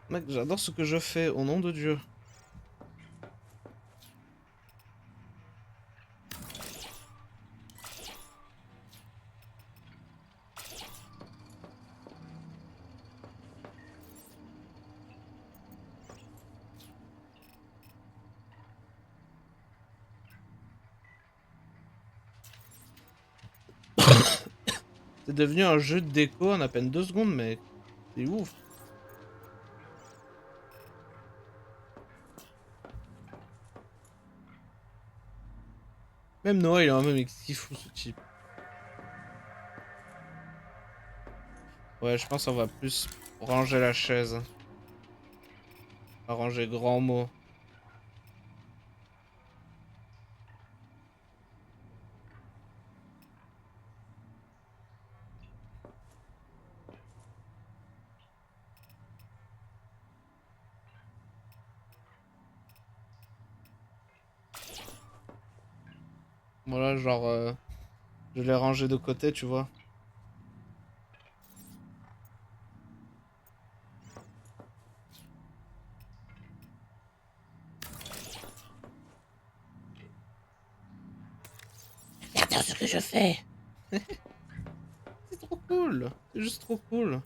Mec, j'adore ce que je fais, au nom de Dieu. C'est devenu un jeu de déco en à peine 2 secondes, mec. C'est ouf. Même Noah, il est en même, mais qu'est-ce qu'il fout, ce type? Ouais, je pense qu'on va plus ranger la chaise. Ranger grand mot. Voilà, genre, je l'ai rangé de côté, tu vois. Regarde ce que je fais. C'est trop cool. C'est juste trop cool.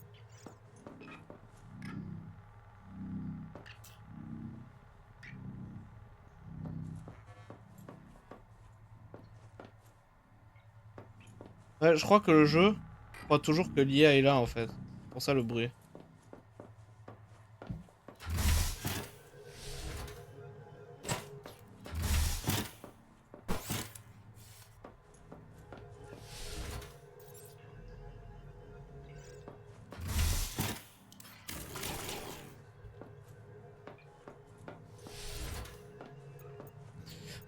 Ouais, je crois que le jeu croit toujours que l'IA est là, en fait. C'est pour ça le bruit.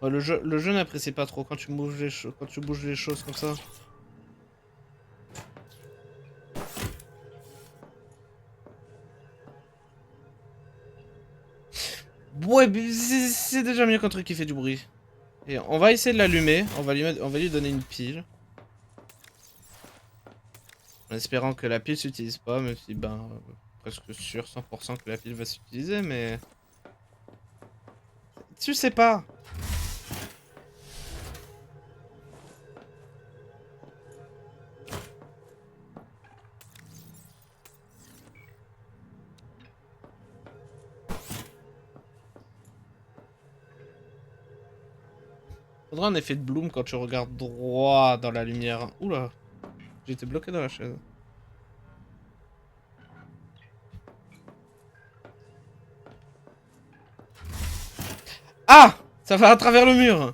Ouais, le jeu n'apprécie pas trop quand tu bouges quand tu bouges les choses comme ça. Ouais, mais c'est déjà mieux qu'un truc qui fait du bruit. Et on va essayer de l'allumer. On va lui donner une pile. En espérant que la pile s'utilise pas, même si, ben, presque sûr, 100% que la pile va s'utiliser, mais... Tu sais pas. Faudra un effet de bloom quand tu regardes droit dans la lumière. Oula, j'ai été bloqué dans la chaise. Ah! Ça va à travers le mur.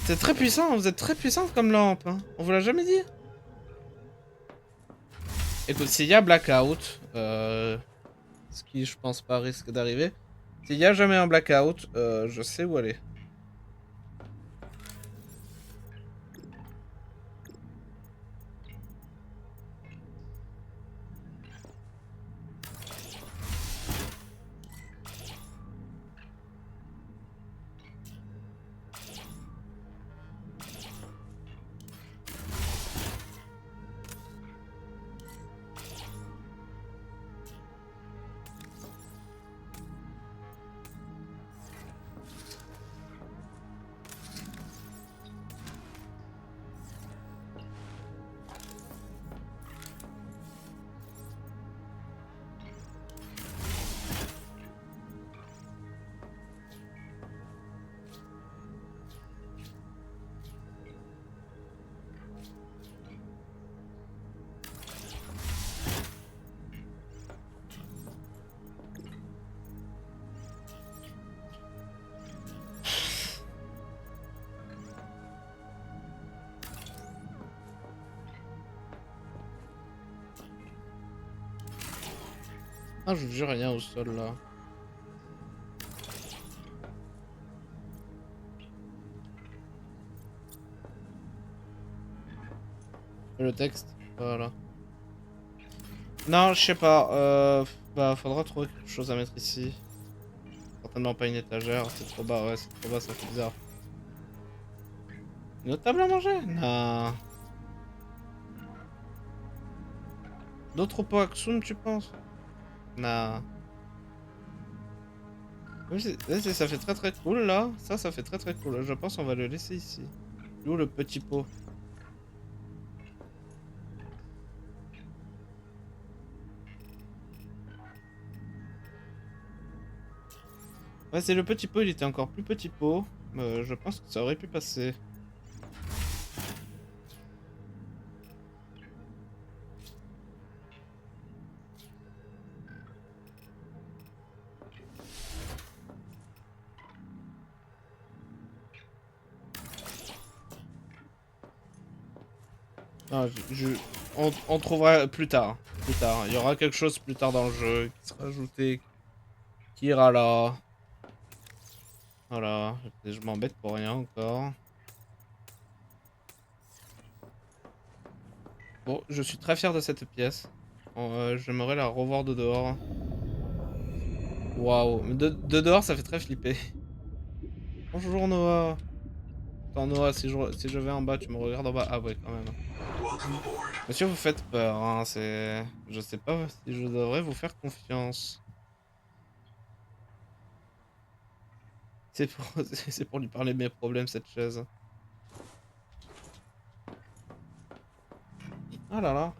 C'est très puissant, vous êtes très puissante comme lampe. Hein. On vous l'a jamais dit? Écoute, s'il y a blackout, ce qui je pense pas risque d'arriver, s'il y a jamais un blackout, je sais où aller. Ah, je vous jure, rien au sol là. Le texte, voilà. Non, je sais pas. Bah, faudra trouver quelque chose à mettre ici. Certainement pas une étagère, c'est trop bas, ouais, c'est trop bas, ça fait bizarre. Une autre table à manger? Non. D'autres pots Axum, tu penses? Non. Oui, ça fait très très cool là. Ça fait très très cool. Je pense qu'on va le laisser ici. D'où le petit pot. Ouais, c'est le petit pot, il était encore plus petit pot. Je pense que ça aurait pu passer. Non, on trouvera plus tard. Plus tard. Il y aura quelque chose plus tard dans le jeu qui sera ajouté. Qui ira là. Voilà. Je m'embête pour rien encore. Bon, je suis très fier de cette pièce. J'aimerais la revoir de dehors. Waouh. De dehors, ça fait très flipper. Bonjour Noah. Attends Noah, si je vais en bas, tu me regardes en bas. Ah ouais, quand même. Welcome aboard. Monsieur, vous faites peur, hein. C'est... Je sais pas si je devrais vous faire confiance. C'est pour... c'est pour lui parler de mes problèmes, cette chaise. Ah là là.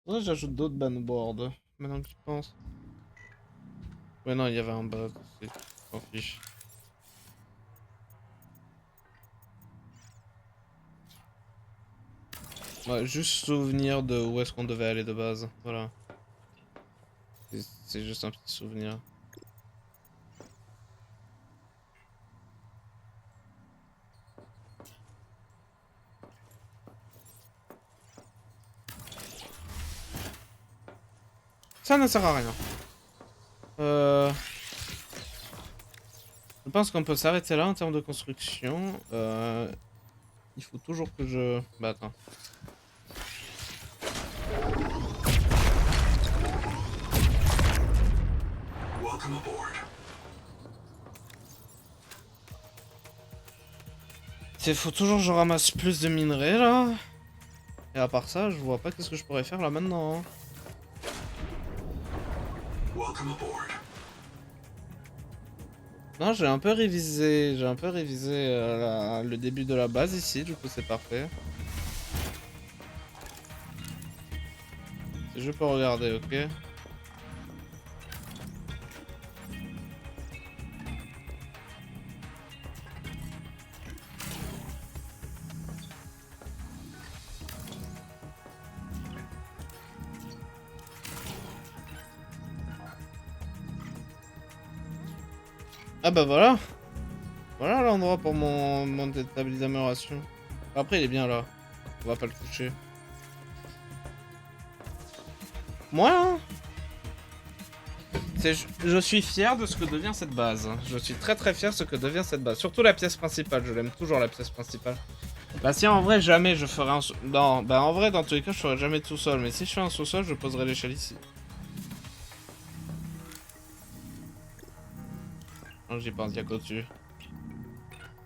Ouais, j'ajoute d'autres banboards. Maintenant que tu penses. Ouais, non, il y avait un bas. S'en fiche. Ouais, juste souvenir de où est-ce qu'on devait aller de base. Voilà. C'est juste un petit souvenir. Ça ne sert à rien. Je pense qu'on peut s'arrêter là en termes de construction. Il faut toujours que je... Bah attends. Welcome aboard. Il faut toujours que je ramasse plus de minerais là. Et à part ça, je vois pas qu'est-ce que je pourrais faire là maintenant. Hein. Welcome aboard. Non, j'ai un peu révisé. J'ai un peu révisé le début de la base ici, du coup c'est parfait. Si je peux regarder, ok. Ah bah voilà. Voilà l'endroit pour mon établi d'amélioration. Après il est bien là. On va pas le toucher. Moi hein, je suis fier de ce que devient cette base. Je suis très très fier de ce que devient cette base. Surtout la pièce principale, je l'aime toujours la pièce principale. Bah si en vrai jamais je ferai un... Non, bah en vrai dans tous les cas je ferai jamais tout seul. Mais si je fais un sous-sol, je poserai l'échelle ici. Non j'y pense, y'a qu'au-dessus.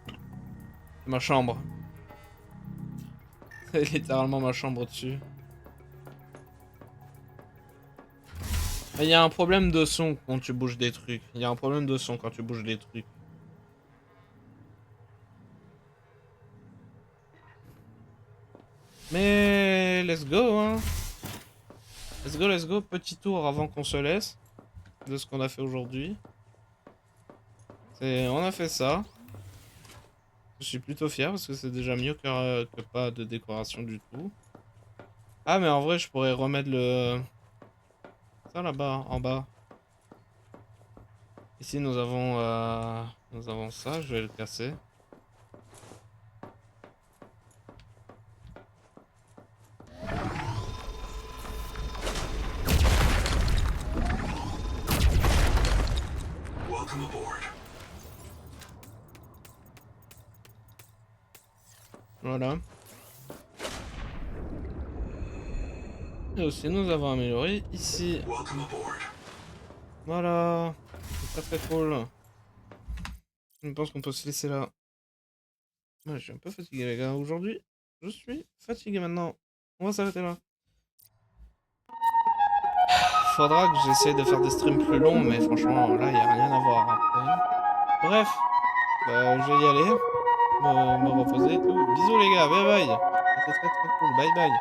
C'est ma chambre. C'est littéralement ma chambre au-dessus. Il y a un problème de son quand tu bouges des trucs. Il y a un problème de son quand tu bouges des trucs. Mais let's go hein. Let's go. Petit tour avant qu'on se laisse. De ce qu'on a fait aujourd'hui. On a fait ça. Je suis plutôt fier parce que c'est déjà mieux que pas de décoration du tout. Ah mais en vrai je pourrais remettre le... Ça là-bas, en bas. Ici nous avons ça, je vais le casser. Welcome aboard. Voilà. Et aussi, nous avons amélioré ici. Welcome aboard. Voilà. C'est très très cool. Je pense qu'on peut se laisser là. Ouais, je suis un peu fatigué, les gars. Aujourd'hui, je suis fatigué maintenant. On va s'arrêter là. Faudra que j'essaie de faire des streams plus longs, mais franchement, là, il n'y a rien à voir après. Bref, bah, je vais y aller. Me reposer et tout. Bisous, les gars. Bye bye. C'était très très cool. Bye bye.